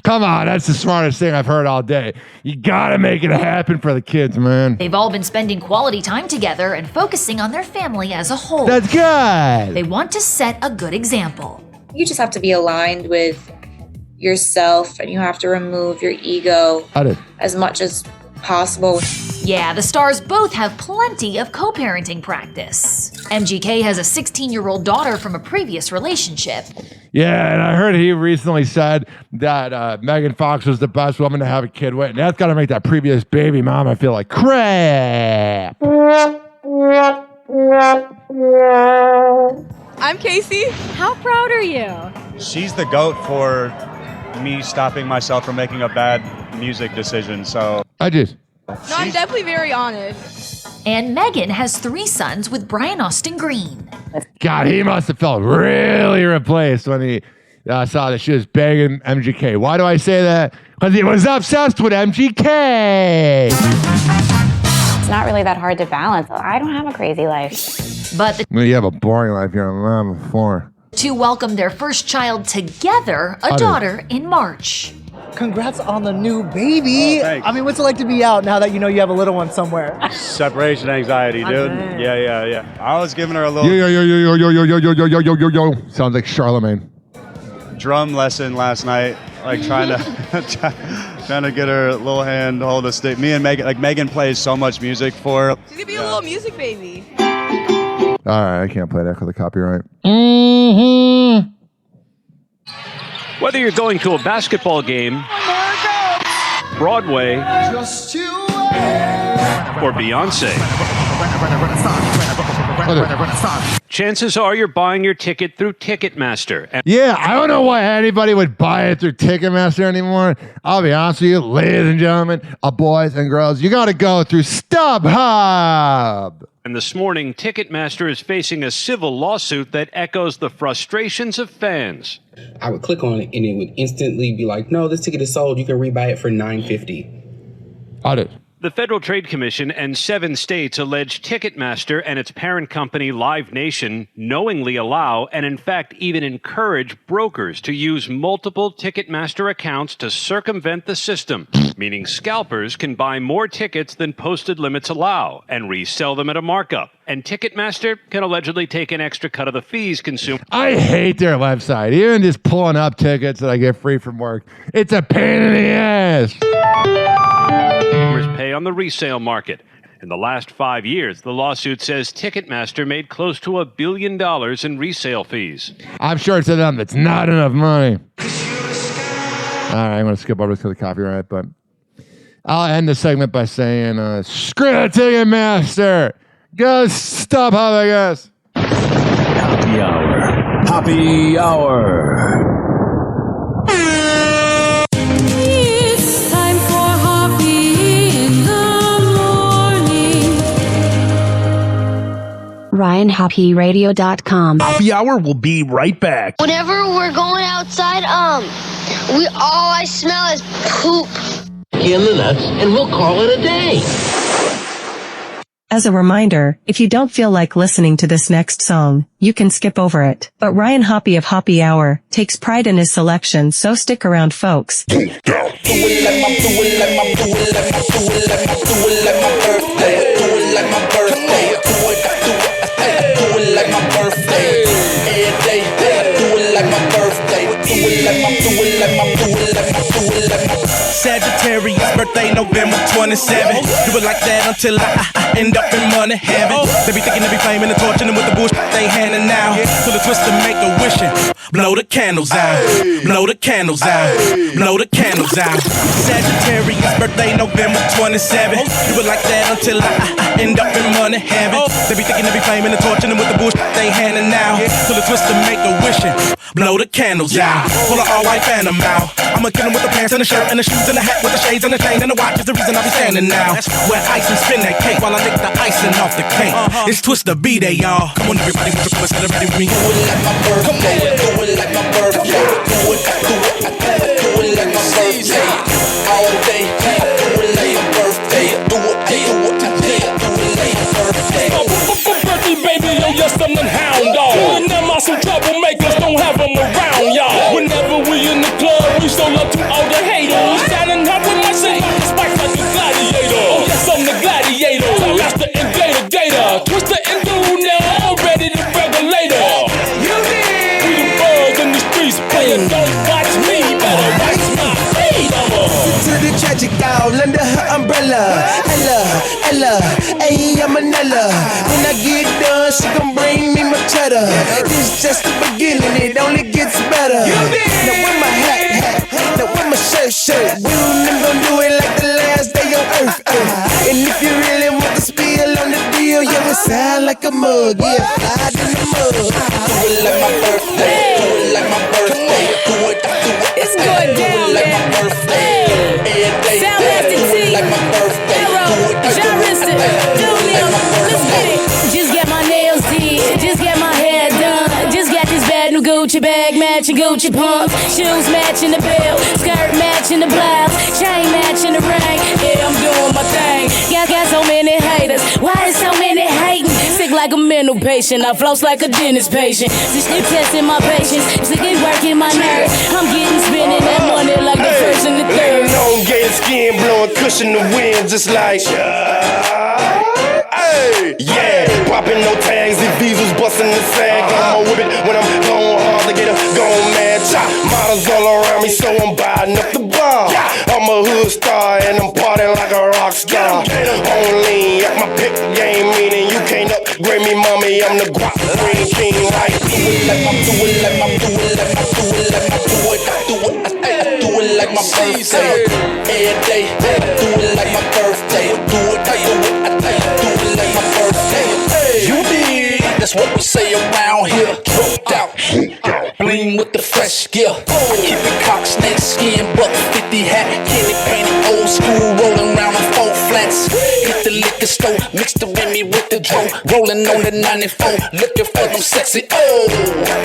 Come on, that's the smartest thing I've heard all day. You gotta make it happen for the kids, man. They've all been spending quality time together and focusing on their family as a whole. That's good. They want to set a good example. You just have to be aligned with yourself, and you have to remove your ego as much as possible. Yeah, the stars both have plenty of co-parenting practice. MGK has a 16-year-old daughter from a previous relationship. Yeah, and I heard he recently said that Megan Fox was the best woman to have a kid with, and that's got to make that previous baby mama feel like crap. I'm Casey. How proud are you? She's the GOAT for me stopping myself from making a bad music decision, so... I did. No, I'm definitely very honored. And Megan has 3 sons with Brian Austin Green. God, he must have felt really replaced when he saw that she was begging MGK. Why do I say that? Because he was obsessed with MGK. It's not really that hard to balance. I don't have a crazy life. But you have a boring life. You're a mom of 4. To welcome their first child together, a daughter, in March. Congrats on the new baby. I mean, what's it like to be out now that you know you have a little one somewhere? Separation anxiety, dude. Yeah. I was giving her a little Yo. Sounds like Charlemagne. drum lesson last night, like trying to get her little hand hold a stick. Me and Megan, like Megan plays so much music for her. She's gonna be a little music baby. All right, I can't play that because of copyright. Whether you're going to a basketball game, Broadway, or Beyonce, chances are you're buying your ticket through Ticketmaster. And Yeah, I don't know why anybody would buy it through Ticketmaster anymore. I'll be honest with you, ladies and gentlemen, boys and girls, you got to go through StubHub. And this morning, Ticketmaster is facing a civil lawsuit that echoes the frustrations of fans. I would click on it and it would instantly be like, no, this ticket is sold. You can rebuy it for $9.50. The Federal Trade Commission and 7 states allege Ticketmaster and its parent company Live Nation knowingly allow and in fact even encourage brokers to use multiple Ticketmaster accounts to circumvent the system, meaning scalpers can buy more tickets than posted limits allow and resell them at a markup. And Ticketmaster can allegedly take an extra cut of the fees consumed. I hate their website. Even just pulling up tickets that I get free from work. It's a pain in the ass. Pay on the resale market. In the last 5 years, the lawsuit says Ticketmaster made close to $1 billion in resale fees. I'm sure to them that's not enough money. All right, I'm going to skip over this because of copyright, but I'll end the segment by saying, screw the Ticketmaster. Go StubHub, I guess. Happy hour. Happy hour. It's time for Hoppe in the morning. RyanHoppeRadio.com. Happy hour will be right back. Whenever we're going outside, all I smell is poop. In the nuts, and we'll call it a day. As a reminder, if you don't feel like listening to this next song, you can skip over it. But Ryan Hoppe of Hoppe Hour takes pride in his selection, so stick around, folks. Sagittarius birthday November 27. Do it like that until I end up in money heaven. They be thinking they be flaming and torching them with the bullshit they handing out. So the twist to make a wishing. Blow the candles out. Blow the candles out. Blow the candles out. Sagittarius birthday November 27. Do it like that until I end up in money heaven. They be thinking they be flaming and torching them with the bullshit they handing out. So the twist to make a wishing. Blow the candles out. Pull an all-white phantom out. I'ma kill them with the pants and the shirt and the shoes and the hat with the shades and the chain and the watch is the reason I be standing now. Where ice and spin that cake while I lick the icing off the cake. It's Twister B-Day, y'all. Come on, everybody, put your fingers celebrate with me. Do it like my birthday. Do it like my birthday. Do it like my birthday. All day. I do it like my birthday. Do it like my birthday. Birthday, baby, yo, you're something hound dog. And them are some troublemakers, don't have them around, y'all. Whenever we in the club, we show love to all the haters. Shining hot with my shit, spikes like a gladiator. Oh, yes, I'm the gladiator. Master and Gator. Twister and dude now, I'm ready to regulator. You did. We the birds in the streets, player, don't watch me, better watch my feet. To the tragic doll under her umbrella. Ella, ayy, I'm an Ella. When I get done, she gon' bring me my cheddar. This just the beginning, it only gets better. Now with my hat, now with my shirt. You and them gon' do it like the last day on earth. And if you really want the spill on the deal, yeah, it sound like a mug, yeah, fly in the mug. Do it like my birthday, do it like my birthday, do it. It's going down, like man. my birthday. Sound Master T. Like my birthday. John Riston. Let's get it. Just get my nails did. Just get my hair done. Just got this bad new Gucci bag matching Gucci pumps. Shoes matching the belt. Skirt matching the blouse. Chain matching the ring. Yeah, I'm doing my thing. Got so many haters. Why is so many hating? Sick like a mental patient. I floss like a dentist patient. Just keep testing my patience. Just keep working my nerves. I'm getting spinning that money like the first and the third. Long gay skin blowing cushion the wind just like hey, yeah, popping no tags, these visas busting the sag. I'ma whip it when I'm going hard to get a gone mad chop. Models all around me, so I'm buying up the bar. I'm a hood star and I'm partying like a rock star. Only at my pick game, meaning you can't up Grammy mommy, I'm the guap green king. Like do it like my like my birthday. Every day, I do it like my birthday. Do it like my birthday. You did. That's what we say around here. Dropped out, bling with the fresh gear. I keep it cock, snake skin, buck 50 hat, candy painted, old school, rolling around on 4 flats. Hit the liquor store, mixed the Remy with the dro, rolling on the 94, looking for them sexy. Oh,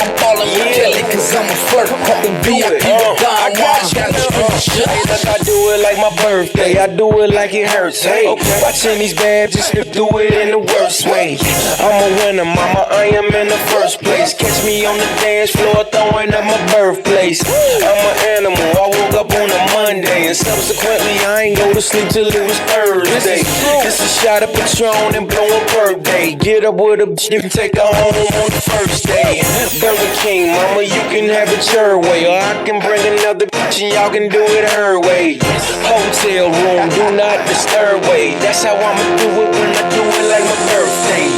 I'm ballin' with Kelly 'cause I'm a flirt. Hoppin' VIP with Don Juan, challenge shit. Look, I do it like my birthday. I do it like it hurts. Hey, watching these bad just to do it in the worst way. I'm a winner, mama. I am in the first place. Catch me on the dance floor throwing up my birthplace. I'm an animal. I woke up on a Monday and subsequently I ain't go to sleep till it was Thursday. This is a shot of Patron and blow a birthday. Get up with a bitch and take her home on the first day. Burger King, mama, you can have it your way, or I can bring another bitch and y'all can do it her way. Hotel room, do not disturb way. That's how I'ma do it when I do it like my birthday.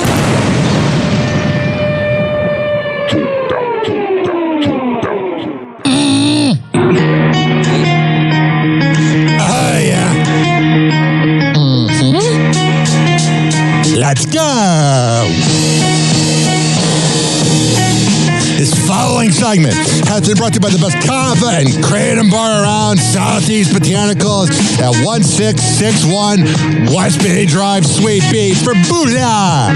Oh, yeah. Let's go. This following segment has been brought to you by the best kava and kratom bar around, Southeast Botanicals at 1661 West Bay Drive, Sweet Beach for Booyah!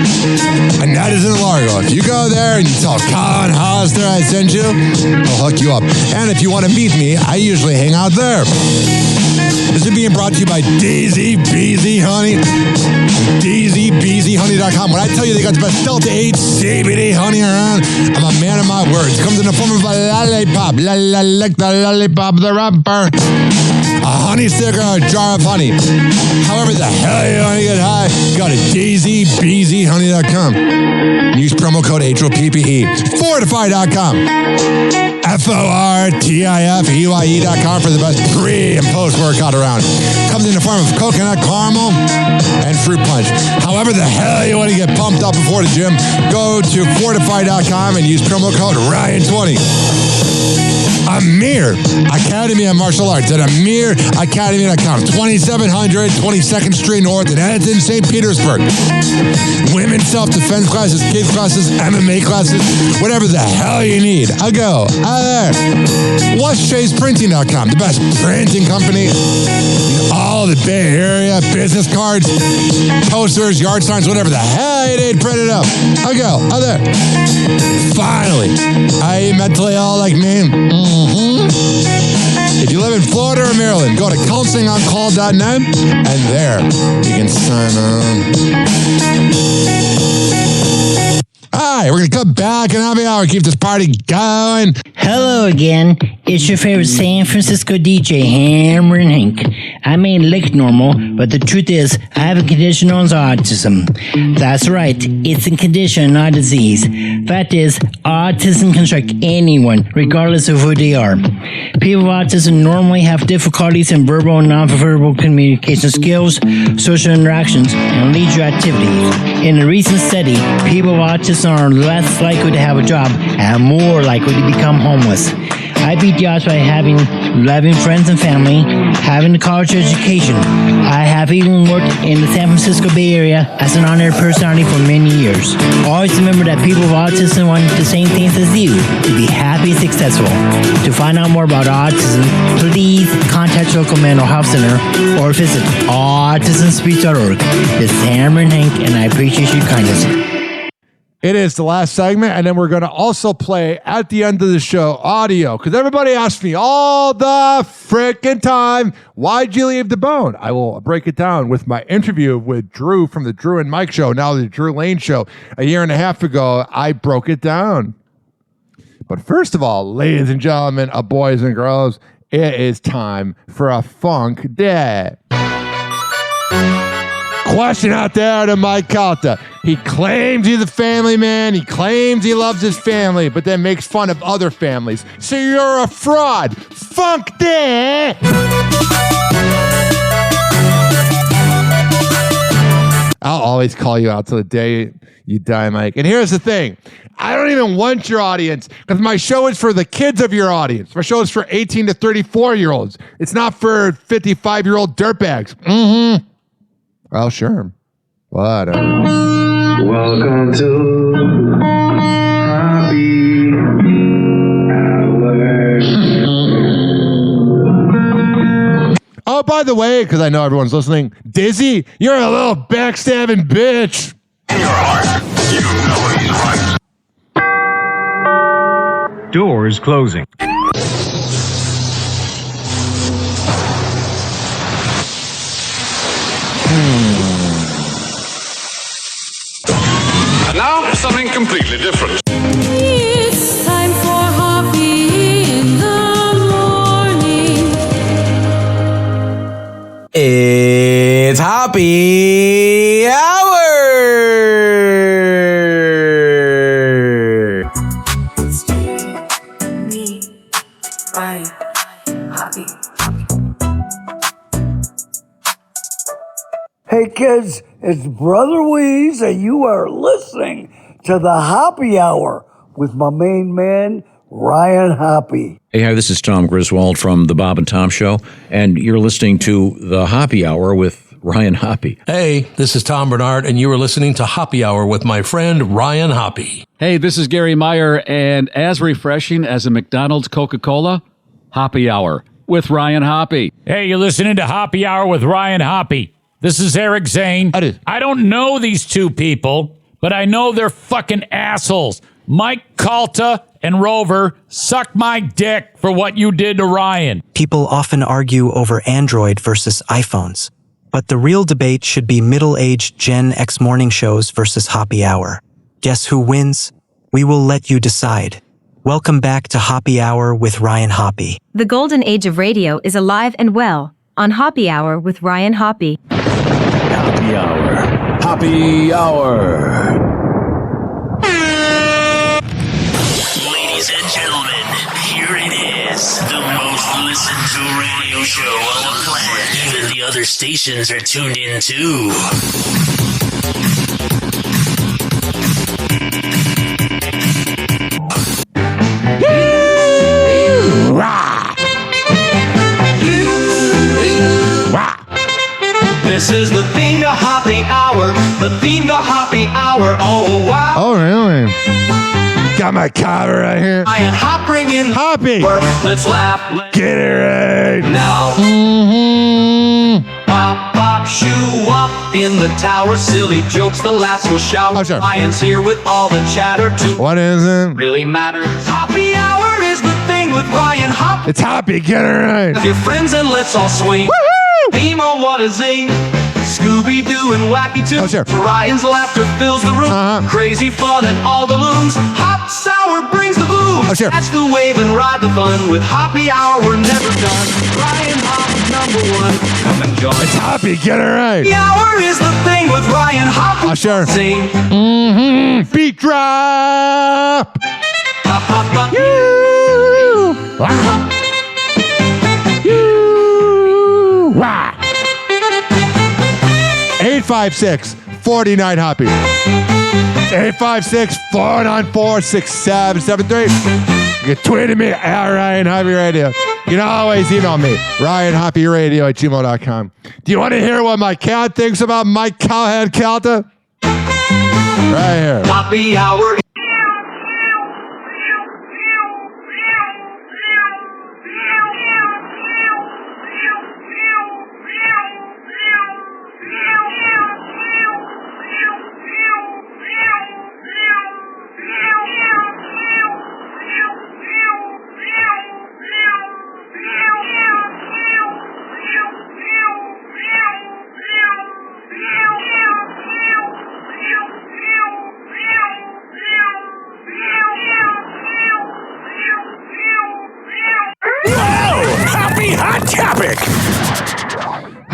And that is in Largo. If you go there and you tell Colin Hollister I sent you, he'll hook you up. And if you want to meet me, I usually hang out there. This is being brought to you by Daisy Beezy Honey. DaisyBeezyHoney.com. When I tell you they got the best Delta 8 CBD honey around, I'm a man of my words. Comes in the form of a lollipop. Lick the lollipop, the rubber. A honey stick or a jar of honey. However the hell you want to get high, go to DaisyBeezyHoney.com. Use promo code HOPPE. Fortify.com. FORTIFEYE.com for the best pre- and post-workout around. Comes in the form of coconut caramel and fruit punch. However the hell you want to get pumped up before the gym, go to Fortify.com and use promo code Ryan20. Amir Academy of Martial Arts at AmirAcademy.com. 2700 22nd Street North in Edmonton, St. Petersburg. Women's self-defense classes, kids classes, MMA classes, whatever the hell you need. I go out there. WhatShay'sPrinting.com, the best printing company in all the Bay Area. Business cards, posters, yard signs, whatever the hell you need printed up. I go out there. Finally, are you mentally ill like me? If you live in Florida or Maryland, go to counselingoncall.net and there you can sign on. All right, we're going to come back and happy hour. Keep this party going. Hello again. It's your favorite San Francisco DJ, Hammer and Hank. I may look normal, but the truth is, I have a condition known as autism. That's right. It's a condition, not a disease. Fact is, autism can strike anyone, regardless of who they are. People with autism normally have difficulties in verbal and non-verbal communication skills, social interactions, and leisure activities. In a recent study, people with autism are less likely to have a job and more likely to become homeless. I beat the odds by having loving friends and family, having a college education. I have even worked in the San Francisco Bay Area as an honored personality for many years. Always remember that people with autism want the same things as you, to be happy and successful. To find out more about autism, please contact your local mental health center or visit autismspeech.org. This is Hammer and Hank, and I appreciate your kindness. It is the last segment, and then we're going to also play at the end of the show audio, because everybody asks me all the freaking time, why'd you leave the bone? I will break it down with my interview with Drew from the Drew and Mike show, now the Drew Lane show. A year and a half ago, I broke it down. But first of all, ladies and gentlemen, boys and girls, it is time for a funk day. Question out there to Mike Calta. He claims he's a family man. He claims he loves his family, but then makes fun of other families. So you're a fraud. Funk day. I'll always call you out till the day you die, Mike. And here's the thing. I don't even want your audience because my show is for the kids of your audience. My show is for 18 to 34-year-olds. It's not for 55-year-old dirtbags. Mm-hmm. Well, sure. Whatever. Welcome to Happy Hour. Oh, by the way, because I know everyone's listening, Dizzy, you're a little backstabbing bitch. In your heart, you know he's right. Doors closing. And now, something completely different. It's time for Hoppy in the morning. It's Happy Hour! Hey kids, it's Brother Weeze, and you are listening to the Happy Hour with my main man, Ryan Hoppe. Hey, hi, this is Tom Griswold from The Bob and Tom Show, and you're listening to The Happy Hour with Ryan Hoppe. Hey, this is Tom Bernard, and you are listening to Happy Hour with my friend Ryan Hoppe. Hey, this is Gary Meyer, and as refreshing as a McDonald's Coca-Cola, Happy Hour with Ryan Hoppe. Hey, you're listening to Happy Hour with Ryan Hoppe. This is Eric Zane. I don't know these two people, but I know they're fucking assholes. Mike Calta and Rover, suck my dick for what you did to Ryan. People often argue over Android versus iPhones, but the real debate should be middle-aged Gen X morning shows versus Happy Hour. Guess who wins? We will let you decide. Welcome back to Happy Hour with Ryan Hoppe. The golden age of radio is alive and well on Happy Hour with Ryan Hoppe. Happy Hour. Happy Hour. Ladies and gentlemen, here it is. The most listened to radio show on the planet. Even the other stations are tuned in too. This is the theme to Happy Hour, the theme to Happy Hour, oh wow. Oh, really? Got my cover right here. I am hopping in Hoppy. Let's laugh. Get it right. Now. Mm-hmm. Pop, pop, shoo up in the tower. Silly jokes, the laughs will shower. Oh, sure. Ryan's here with all the chatter too. What is it? Really matters. Happy Hour is the thing with Ryan Hoppe. It's Hoppy. Get it right. With your friends and let's all swing. Woohoo! Emo, what a zing. Scooby-Doo and Wacky Too. Oh, sure. Ryan's laughter fills the room. Crazy fun and all the looms. Hot sour brings the boom. Oh, sure. Catch the wave and ride the fun. With Happy Hour, we're never done. Ryan Hoppe, #1. Come and join. It's Hoppy. Get it right. Happy Hour is the thing with Ryan Hoppe. Oh, sure. Sing. Mm-hmm. Beat drop. Hop, hop, hop. You. Wah. 856-49 Hoppy. 856-494-6773. You can tweet at me at Ryan Hoppe Radio. You can always email me, RyanHoppeRadio@gmail.com. Do you want to hear what my cat thinks about Mike Cowhead Calta? Right here. Happy Hour.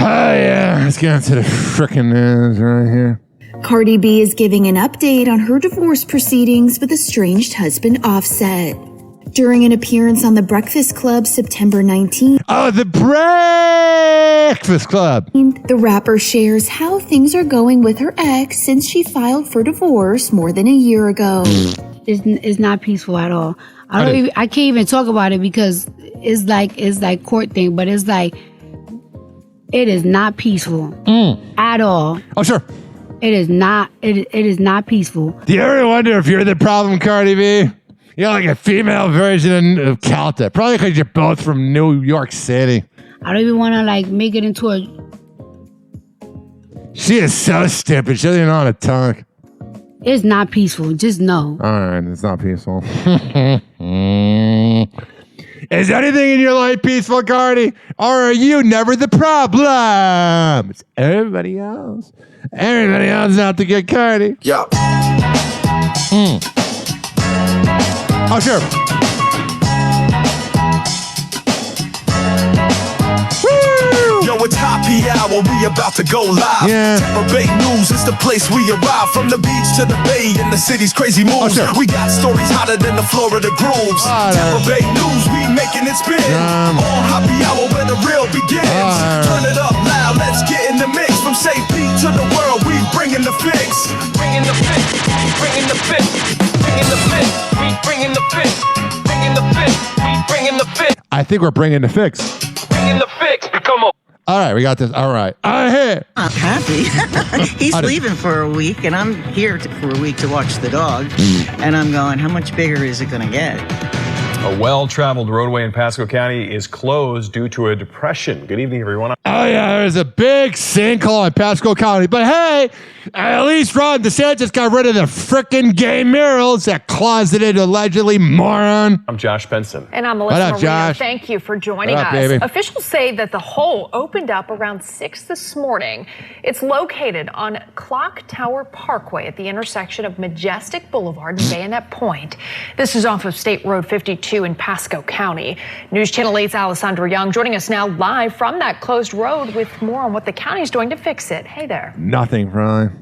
Oh, yeah. Let's get into the frickin' news right here. Cardi B is giving an update on her divorce proceedings with estranged husband Offset. During an appearance on The Breakfast Club September 19th. Oh, The Breakfast Club. The rapper shares how things are going with her ex since she filed for divorce more than a year ago. It's not peaceful at all. I can't even talk about it because it's like court thing, but it's like it is not peaceful at all. Oh, sure. It is not. It is not peaceful. Do you ever wonder if you're the problem, Cardi B? You're like a female version of Calta. Probably because you're both from New York City. I don't even want to like make it into a. She is so stupid. She doesn't even know how to talk. It's not peaceful. Just know. All right, it's not peaceful. Is anything in your life peaceful, Cardi? Or are you never the problem? It's everybody else. Everybody else is out to get Cardi. Yup. Oh, sure. Yo, it's Hoppe Hour, we about to go live. Yeah. Tampa Bay News is the place we arrive. From the beach to the bay and the city's crazy moves. Sure. We got stories hotter than the Florida grooves. Tampa Bay News, we making it spin. On Hoppe Hour where the real begins. Turn it up loud, let's get in the mix. From St. Pete to the world, we bringing the fix. Bringing the fix, bringing the fix, bringing the fix, we bringing the fix, bringing the fix, we bringing the fix. I think we're bringing the fix. Bringing the fix, come on. All right, we got this. All right. I'm here. I'm happy. He's leaving for a week, and I'm here for a week to watch the dog. And I'm going, how much bigger is it going to get? A well-traveled roadway in Pasco County is closed due to a depression. Good evening, everyone. Oh, yeah, there's a big sinkhole in Pasco County. But hey, at least Ron DeSantis got rid of the frickin' gay murals, that closeted, allegedly moron. I'm Josh Benson. And I'm Melissa What up, Marino. Josh? Thank you for joining What up, us. baby? Officials say that the hole opened up around 6 this morning. It's located on Clock Tower Parkway at the intersection of Majestic Boulevard and Bayonet Point. This is off of State Road 52 in Pasco County. News Channel 8's Alessandra Young joining us now live from that closed road with more on what the county's doing to fix it. Hey there. Nothing, Ron.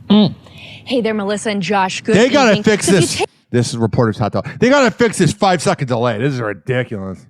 Hey there, Melissa and Josh. Good They gotta evening. fix So if you this. This is Reporter's Hot Dog. They gotta fix this 5-second delay. This is ridiculous.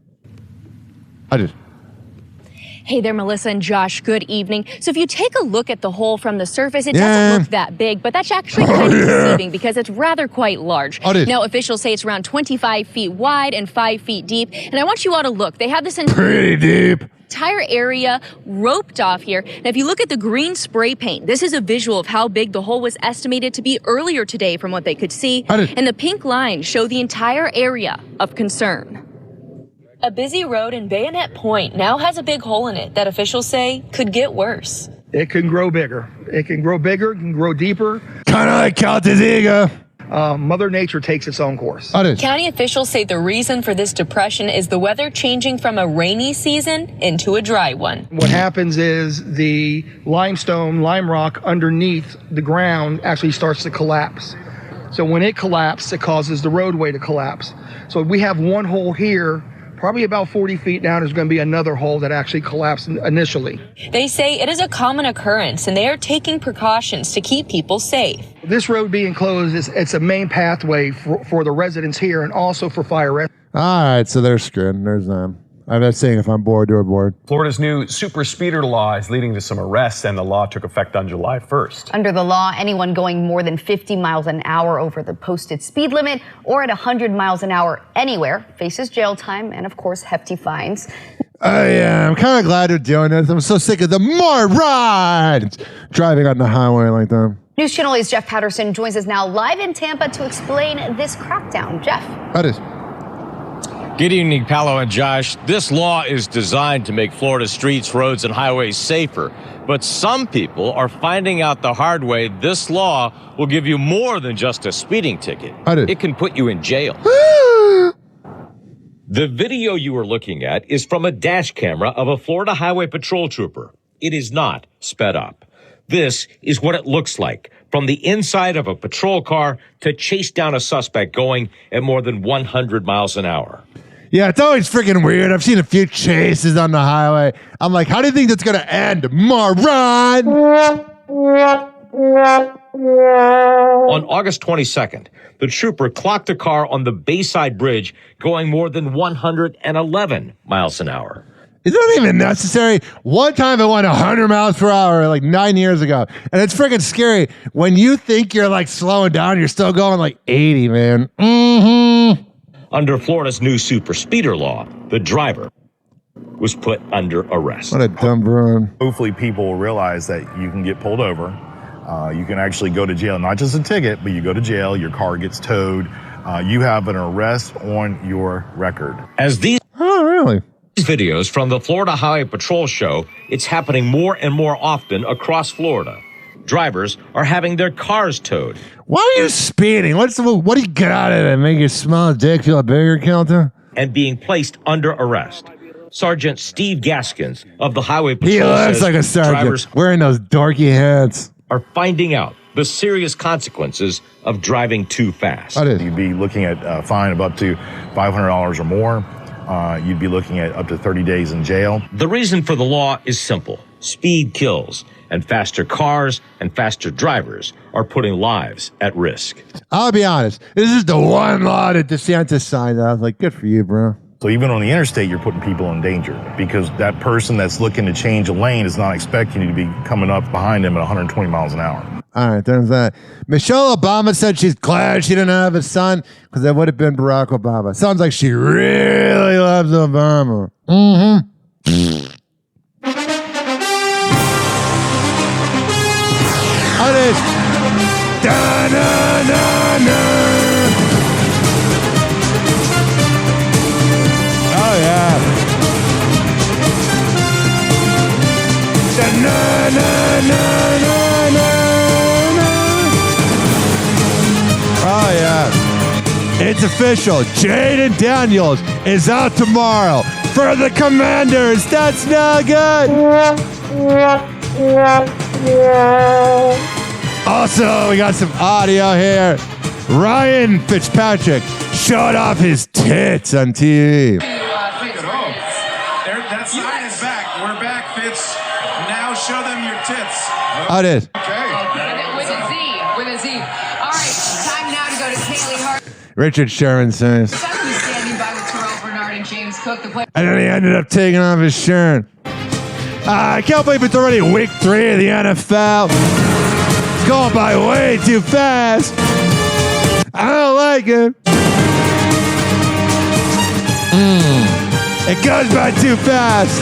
Hey there, Melissa and Josh. Good evening. So if you take a look at the hole from the surface, it Yeah. doesn't look that big, but that's actually kind of deceiving because it's rather quite large. Oh, it is. Now, officials say it's around 25 feet wide and 5 feet deep. And I want you all to look. They have this Pretty deep. entire area roped off here. Now, if you look at the green spray paint, this is a visual of how big the hole was estimated to be earlier today from what they could see. And the pink lines show the entire area of concern. A busy road in Bayonet Point now has a big hole in it that officials say could get worse. It can grow bigger. It can grow bigger, it can grow deeper. Kind of like Calta's ego. Mother Nature takes its own course. County officials say the reason for this depression is the weather changing from a rainy season into a dry one. What happens is the lime rock underneath the ground actually starts to collapse. So when it collapses, it causes the roadway to collapse. So we have one hole here. Probably about 40 feet down is going to be another hole that actually collapsed initially. They say it is a common occurrence and they are taking precautions to keep people safe. This road being closed, it's a main pathway for the residents here and also for fire rescue. All right, so they're screwed. There's them. I'm not saying if I'm bored, you're bored. Florida's new super speeder law is leading to some arrests, and the law took effect on July 1st. Under the law, anyone going more than 50 miles an hour over the posted speed limit or at 100 miles an hour anywhere faces jail time and, of course, hefty fines. I'm kind of glad they're doing this. I'm so sick of the morons driving on the highway like that. News Channel 8's Jeff Patterson joins us now live in Tampa to explain this crackdown. Jeff. That is. Good evening, Paolo and Josh. This law is designed to make Florida streets, roads, and highways safer. But some people are finding out the hard way this law will give you more than just a speeding ticket. It can put you in jail. The video you are looking at is from a dash camera of a Florida Highway Patrol trooper. It is not sped up. This is what it looks like from the inside of a patrol car to chase down a suspect going at more than 100 miles an hour. Yeah, it's always freaking weird. I've seen a few chases on the highway. I'm like, how do you think that's going to end, moron? On On August 22nd, the trooper clocked a car on the Bayside Bridge going more than 111 miles an hour. Is that even necessary? One time it went 100 miles per hour like 9 years ago. And it's freaking scary. When you think you're like slowing down, you're still going like 80, man. Mm-hmm. Under Florida's new super speeder law, the driver was put under arrest. What a dumb broad. Hopefully people will realize that you can get pulled over. You can actually go to jail, not just a ticket, but you go to jail, your car gets towed. You have an arrest on your record. As these really? Videos from the Florida Highway Patrol show, it's happening more and more often across Florida. Drivers are having their cars towed. Why are you speeding? What do you get out of it? Make your small dick feel bigger, Calta? And being placed under arrest. Sergeant Steve Gaskins of the Highway Patrol He looks says like a sergeant drivers wearing those dorky hats. Are finding out the serious consequences of driving too fast. You'd be looking at a fine of up to $500 or more. You'd be looking at up to 30 days in jail. The reason for the law is simple. Speed kills, and faster cars and faster drivers are putting lives at risk. I'll be honest. This is the one law that DeSantis signed. I was like, good for you, bro. So even on the interstate, you're putting people in danger because that person that's looking to change a lane is not expecting you to be coming up behind them at 120 miles an hour. All right, there's that. Michelle Obama said she's glad she didn't have a son because that would have been Barack Obama. Sounds like she really loves Obama. Mm-hmm. How it is? Da-na-na-na. Oh, yeah. Da-na-na-na-na-na. Oh, yeah. It's official. Jaden Daniels is out tomorrow for the Commanders. That's not good. Also, we got some audio here. Ryan Fitzpatrick showed off his tits on TV. That sign is back. We're back, Fitz. Now show them your tits. How it is? Okay. With a Z. With a Z. All right. Time now to go to Kaylee Hart. Richard Sherman says. Who's standing by with Terrell Bernard and James Cook. The play. And then he ended up taking off his shirt. I can't believe it's already week 3 of the NFL. It's going by way too fast. I don't like it. It goes by too fast.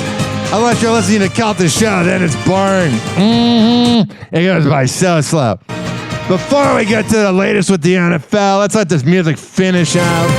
Unless you're listening to Calta show, then it's boring. It goes by so slow. Before we get to the latest with the NFL, let's let this music finish out.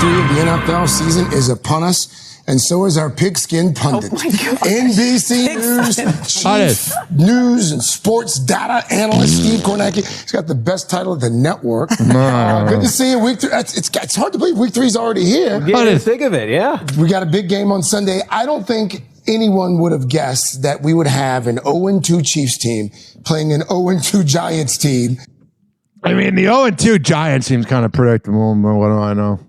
The NFL season is upon us, and so is our pigskin pundit. NBC News chief news and sports data analyst Steve Kornacki. He's got the best title of the network. Good to see you. Week 3. It's hard to believe week 3 is already here. Getting thick of it, yeah. We got a big game on Sunday. I don't think anyone would have guessed that we would have an 0-2 Chiefs team playing an 0-2 Giants team. I mean, the 0-2 Giants seems kind of predictable, but what do I know?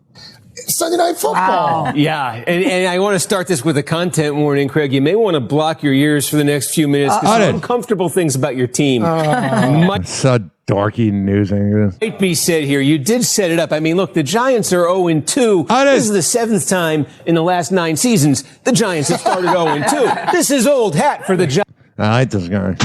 Sunday Night Football. Wow. Yeah, and I want to start this with a content warning, Craig. You may want to block your ears for the next few minutes because some uncomfortable things about your team. So dorky news anchors. Might be said here. You did set it up. I mean, look, the Giants are 0-2. This is the 7th time in the last 9 seasons the Giants have started 0-2. This is old hat for the Giants. I like this guy.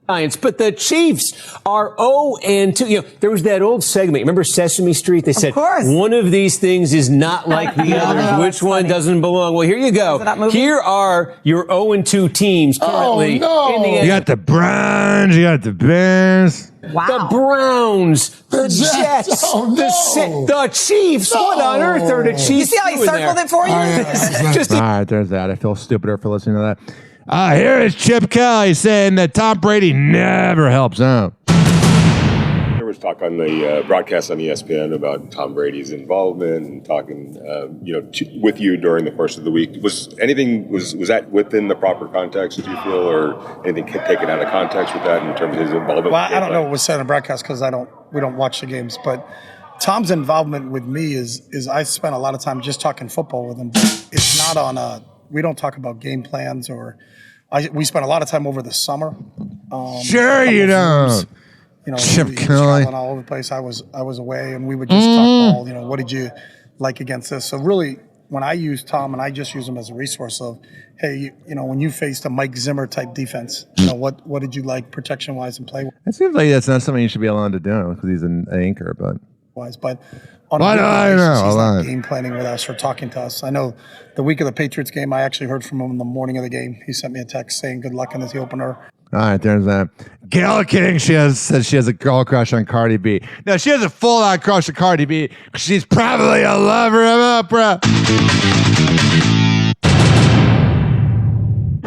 Giants, but the Chiefs are 0-2. You know, there was that old segment. Remember Sesame Street? They said one of these things is not like the others. Which one doesn't belong? Well, here you go. Here are your 0-2 teams currently in the NFL. You got the Browns. You got the Bears. Wow. The Browns, the Jets, the Chiefs. What on earth are the Chiefs doing? You see how he circled it for you? All right, there's that. I feel stupider for listening to that. Here is Chip Kelly saying that Tom Brady never helps out. There was talk on the broadcast on ESPN about Tom Brady's involvement and talking, with you during the course of the week. Was that within the proper context, do you feel, or anything taken out of context with that in terms of his involvement? Well, I don't know what was said on broadcast because we don't watch the games, but Tom's involvement with me is I spent a lot of time just talking football with him. It's not on we don't talk about game plans we spent a lot of time over the summer. Sure you don't. Chip Kelly all over the place. I was away, and we would just talk ball. What did you like against this? So really, when I use Tom, and I just use him as a resource of, hey, when you faced a Mike Zimmer type defense, what did you like protection wise and play? It seems like that's not something you should be allowed to do because he's an anchor, but. But on a weekly basis, he's not game planning with us or talking to us. I know the week of the Patriots game, I actually heard from him in the morning of the game. He sent me a text saying good luck in the opener. All right, there's that. Gail King, says she has a girl crush on Cardi B. No, she has a full-on crush on Cardi B. She's probably a lover of Oprah.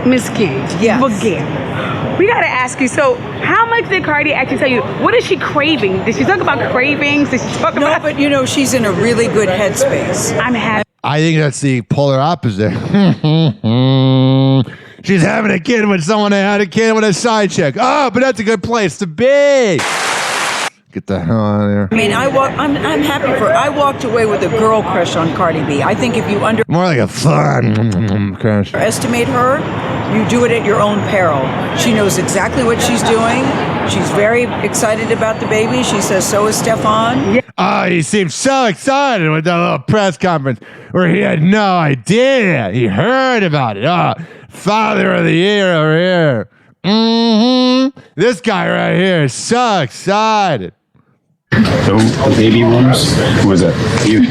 Miss King, yes. Again, we gotta ask you. So, how much did Cardi actually tell you? What is she craving? Did she talk about cravings? Did she talk about? No, but she's in a really good headspace. I'm happy. I think that's the polar opposite. She's having a kid with someone that had a kid with a side chick. Oh, but that's a good place to be. Get the hell out of here. I mean, I'm happy for her. I walked away with a girl crush on Cardi B. I think if you more like a fun crush. Underestimate her, you do it at your own peril. She knows exactly what she's doing. She's very excited about the baby. She says so is Stefan. Oh, he seemed so excited with that little press conference where he had no idea. He heard about it. Oh, father of the year over here. This guy right here is so excited. So, the baby rooms? Who is that? You?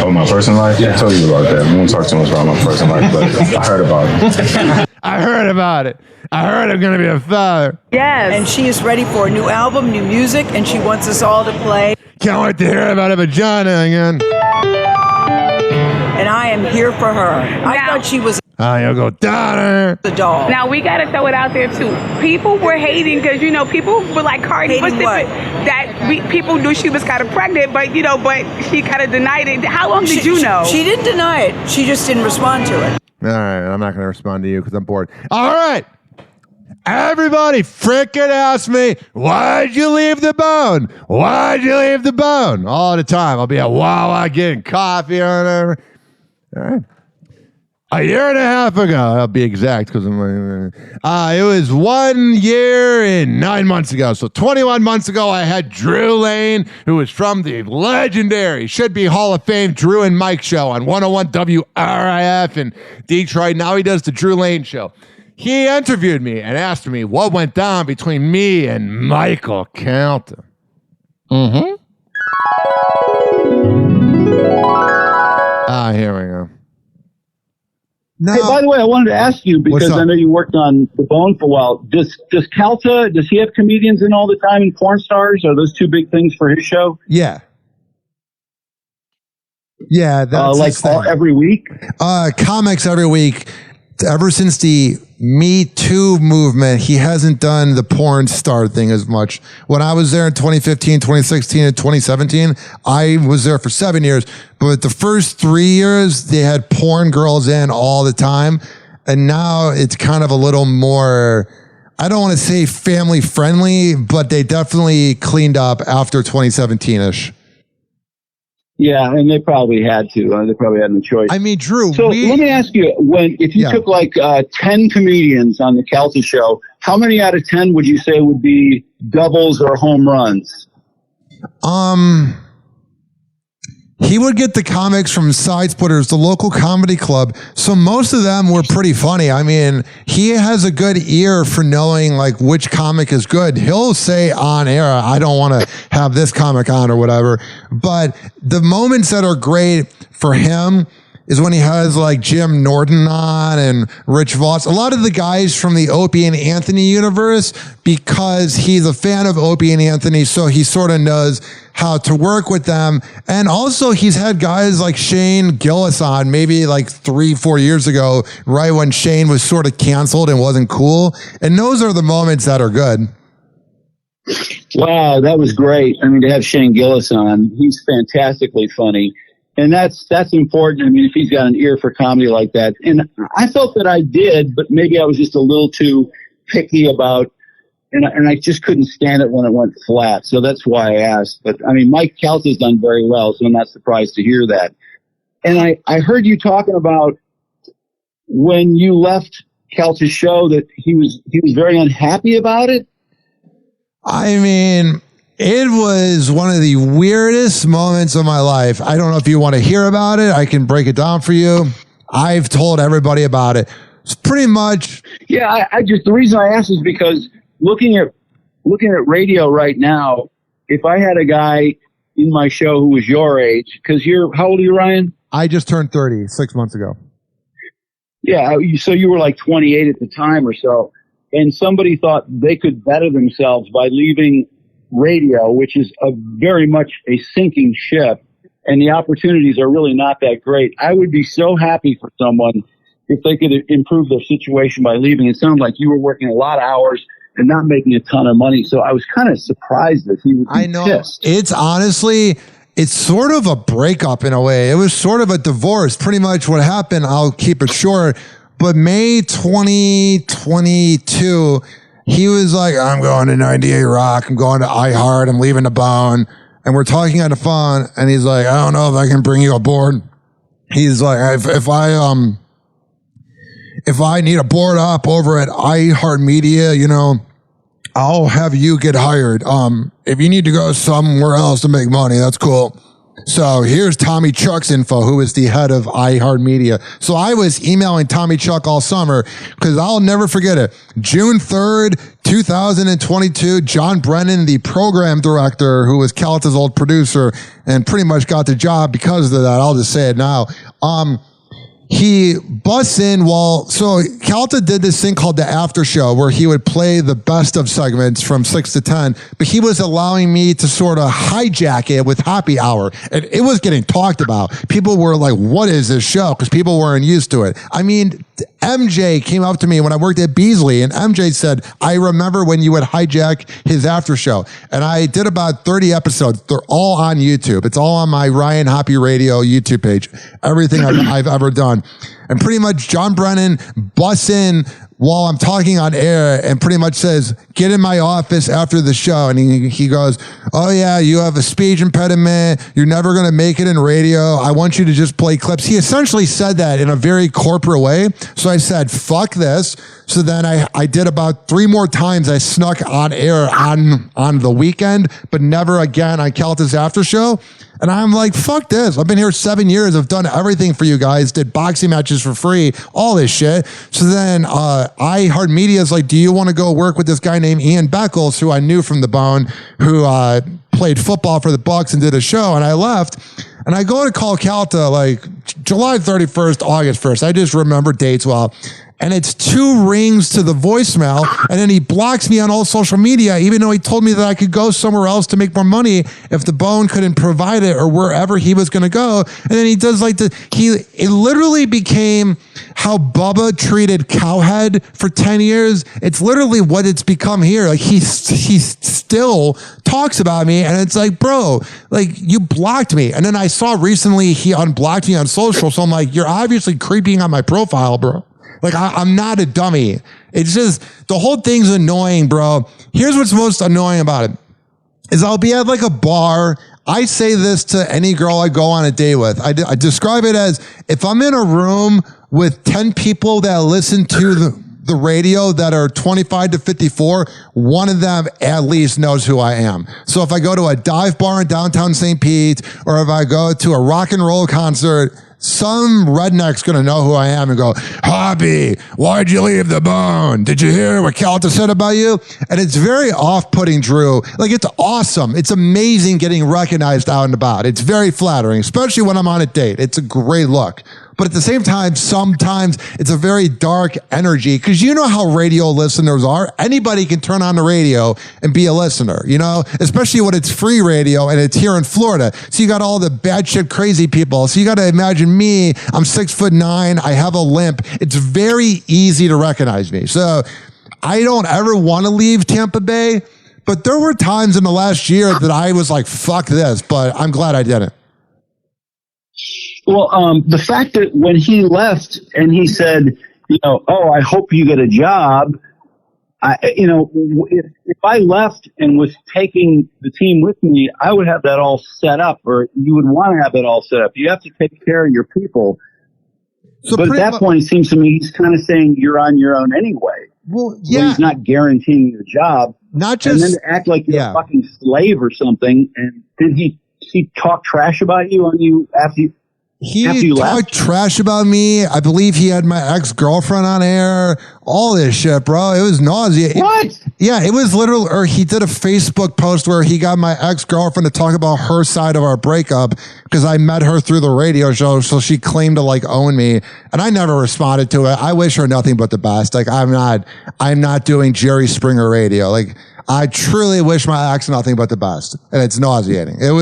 Oh, my personal life? Yeah, I told you about that. We won't talk too much about my personal life, but I heard about it. I heard about it. I heard I'm going to be a father. Yes. And she is ready for a new album, new music, and she wants us all to play. Can't wait to hear about a vagina again. And I am here for her. I thought she was you'll go down the doll. Now we gotta throw it out there too. People were hating because people were like Cardi. Hating what? People knew she was kind of pregnant, but but she kind of denied it. How long did you know? She didn't deny it. She just didn't respond to it. All right, I'm not gonna respond to you because I'm bored. All right. Everybody freaking ask me, why'd you leave the bone? Why'd you leave the bone? All the time. I'll be at Wawa getting coffee or whatever. All right. A year and a half ago, I'll be exact because it was 1 year and 9 months ago. So 21 months ago, I had Drew Lane, who was from the legendary, should be Hall of Fame, Drew and Mike show on 101 WRIF in Detroit. Now he does the Drew Lane show. He interviewed me and asked me what went down between me and Michael Calta. Here we go. Hey, by the way, I wanted to ask you because I know you worked on The Bone for a while. Does Calta, does he have comedians in all the time and porn stars? Are those two big things for his show? Yeah. Yeah, that's every week? Comics every week. Ever since the Me Too movement, he hasn't done the porn star thing as much. When I was there in 2015, 2016, and 2017, I was there for 7 years. But the first 3 years, they had porn girls in all the time. And now it's kind of a little more, I don't want to say family friendly, but they definitely cleaned up after 2017-ish. Yeah, and they probably had to. They probably had no choice. I mean, Drew. So let me ask you: if you took 10 comedians on the Calta show, how many out of 10 would you say would be doubles or home runs? He would get the comics from Side Splitters, the local comedy club. So most of them were pretty funny. I mean, he has a good ear for knowing which comic is good. He'll say on air, I don't want to have this comic on or whatever. But the moments that are great for him is when he has Jim Norton on and Rich Voss. A lot of the guys from the Opie and Anthony universe, because he's a fan of Opie and Anthony, so he sort of knows how to work with them. And also he's had guys like Shane Gillis on maybe 3-4 years ago, right when Shane was sort of canceled and wasn't cool. And those are the moments that are good. Wow, that was great. I mean, to have Shane Gillis on, he's fantastically funny. And that's important. I mean, if he's got an ear for comedy like that. And I felt that I did, but maybe I was just a little too picky about, and I just couldn't stand it when it went flat. So that's why I asked. But I mean, Mike Calta's done very well, so I'm not surprised to hear that. And I heard you talking about when you left Calta's show that he was very unhappy about it. I mean, it was one of the weirdest moments of my life. I don't know if you want to hear about it. I can break it down for you. I've told everybody about it. It's pretty much. Yeah, I just, the reason I asked is because looking at radio right now, if I had a guy in my show who was your age, because how old are you, Ryan? I just turned 30 6 months ago. Yeah, so you were like 28 at the time or so. And somebody thought they could better themselves by leaving radio, which is very much a sinking ship, and the opportunities are really not that great. I would be so happy for someone if they could improve their situation by leaving. It sounded like you were working a lot of hours and not making a ton of money, so I was kind of surprised that he would be pissed. It's honestly, it's sort of a breakup in a way. It was sort of a divorce. Pretty much what happened, I'll keep it short, but May 2022, he was like, I'm going to 98 Rock. I'm going to iHeart. I'm leaving the Bone. And we're talking on the phone. And he's like, I don't know if I can bring you aboard. He's like, if I need a board up over at iHeart Media, I'll have you get hired. If you need to go somewhere else to make money, that's cool. So here's Tommy Chuck's info, who is the head of iHeartMedia. So I was emailing Tommy Chuck all summer because I'll never forget it. June 3rd, 2022, John Brennan, the program director, who was Calta's old producer and pretty much got the job because of that. I'll just say it now. He busts in so Calta did this thing called the after show where he would play the best of segments from 6 to 10, but he was allowing me to sort of hijack it with happy hour. And it was getting talked about. People were like, what is this show? Because people weren't used to it. I mean, MJ came up to me when I worked at Beasley, and MJ said, I remember when you would hijack his after show. And I did about 30 episodes. They're all on YouTube. It's all on my Ryan Hoppe Radio YouTube page. Everything I've ever done. And pretty much John Brennan busts in while I'm talking on air and pretty much says, get in my office after the show. And he goes, oh yeah, you have a speech impediment. You're never going to make it in radio. I want you to just play clips. He essentially said that in a very corporate way. So I said, fuck this. So then I did about 3 more times. I snuck on air on the weekend, but never again on Calta's after show. And I'm like, fuck this. I've been here 7 years. I've done everything for you guys. Did boxing matches for free, all this shit. So then iHeartMedia is like, do you want to go work with this guy named Ian Beckles, who I knew from the Bone, who played football for the Bucks and did a show? And I left. And I go to call Calta like July 31st, August 1st. I just remember dates well. And it's 2 rings to the voicemail. And then he blocks me on all social media, even though he told me that I could go somewhere else to make more money if the Bone couldn't provide it or wherever he was going to go. And then he does it literally became how Bubba treated Cowhead for 10 years. It's literally what it's become here. Like he still talks about me. And it's like, bro, like you blocked me. And then I saw recently he unblocked me on social. So I'm like, you're obviously creeping on my profile, bro. Like, I'm not a dummy. It's just, the whole thing's annoying, bro. Here's what's most annoying about it, is I'll be at like a bar. I say this to any girl I go on a date with. I describe it as, if I'm in a room with 10 people that listen to the radio that are 25 to 54, one of them at least knows who I am. So if I go to a dive bar in downtown St. Pete, or if I go to a rock and roll concert, some redneck's going to know who I am and go, Hoppe, why'd you leave the Bone? Did you hear what Calta said about you? And it's very off-putting, Drew. Like, it's awesome. It's amazing getting recognized out and about. It's very flattering, especially when I'm on a date. It's a great look. But at the same time, sometimes it's a very dark energy, because you know how radio listeners are. Anybody can turn on the radio and be a listener, especially when it's free radio and it's here in Florida. So you got all the bad shit crazy people. So you got to imagine me. I'm 6'9". I have a limp. It's very easy to recognize me. So I don't ever want to leave Tampa Bay, But there were times in the last year that I was like, fuck this, but I'm glad I didn't. Well, the fact that when he left and he said, I hope you get a job. If I left and was taking the team with me, I would have that all set up, or you would want to have it all set up. You have to take care of your people. So but at that point, it seems to me he's kind of saying you're on your own anyway. Well, yeah. He's not guaranteeing you a job. Not just. And then to act like you're a fucking slave or something. And did he talk trash about you on you after you? He talked trash about me. I believe he had my ex-girlfriend on air. All this shit, bro. It was nauseating. What? Yeah, it was literally, or he did a Facebook post where he got my ex-girlfriend to talk about her side of our breakup because I met her through the radio show, so she claimed to like own me, and I never responded to it. I wish her nothing but the best. Like I'm not doing Jerry Springer radio. Like I truly wish my ex nothing but the best, and it's nauseating. That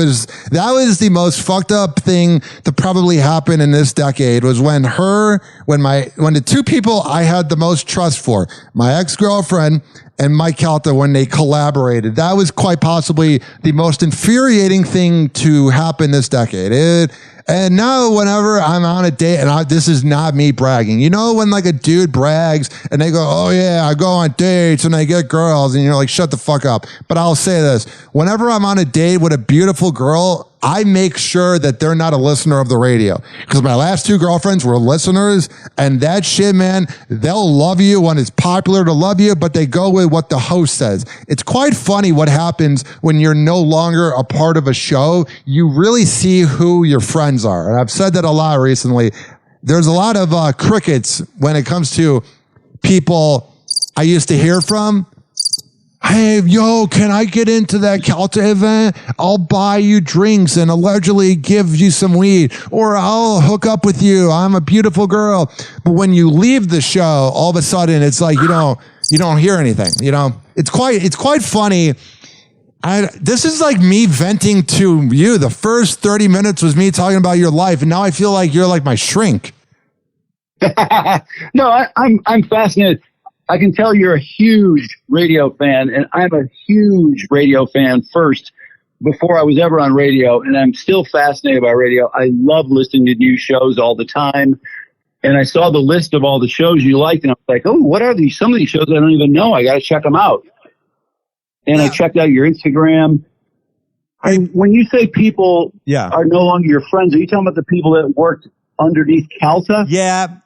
was the most fucked up thing that probably happened in this decade was when the two people I had the most trust for, my ex-girlfriend and Mike Calta, when they collaborated. That was quite possibly the most infuriating thing to happen this decade. And now whenever I'm on a date, and this is not me bragging, when like a dude brags and they go, oh yeah, I go on dates and I get girls, and you're like, shut the fuck up. But I'll say this, whenever I'm on a date with a beautiful girl, I make sure that they're not a listener of the radio, because my last two girlfriends were listeners, and that shit, man, they'll love you when it's popular to love you, but they go with what the host says. It's quite funny what happens when you're no longer a part of a show. You really see who your friends are. And I've said that a lot recently. There's a lot of crickets when it comes to people I used to hear from. Hey, yo, can I get into that Calta event? I'll buy you drinks and allegedly give you some weed, or I'll hook up with you. I'm a beautiful girl. But when you leave the show, all of a sudden it's like you don't hear anything. It's quite funny. This is like me venting to you. The first 30 minutes was me talking about your life, and now I feel like you're like my shrink. No, I'm fascinated. I can tell you're a huge radio fan, and I'm a huge radio fan first before I was ever on radio, and I'm still fascinated by radio. I love listening to new shows all the time, and I saw the list of all the shows you liked, and I was like, oh, what are these? Some of these shows I don't even know. I got to check them out. And I checked out your Instagram. And when you say people are no longer your friends, are you talking about the people that worked underneath Calta? Yeah,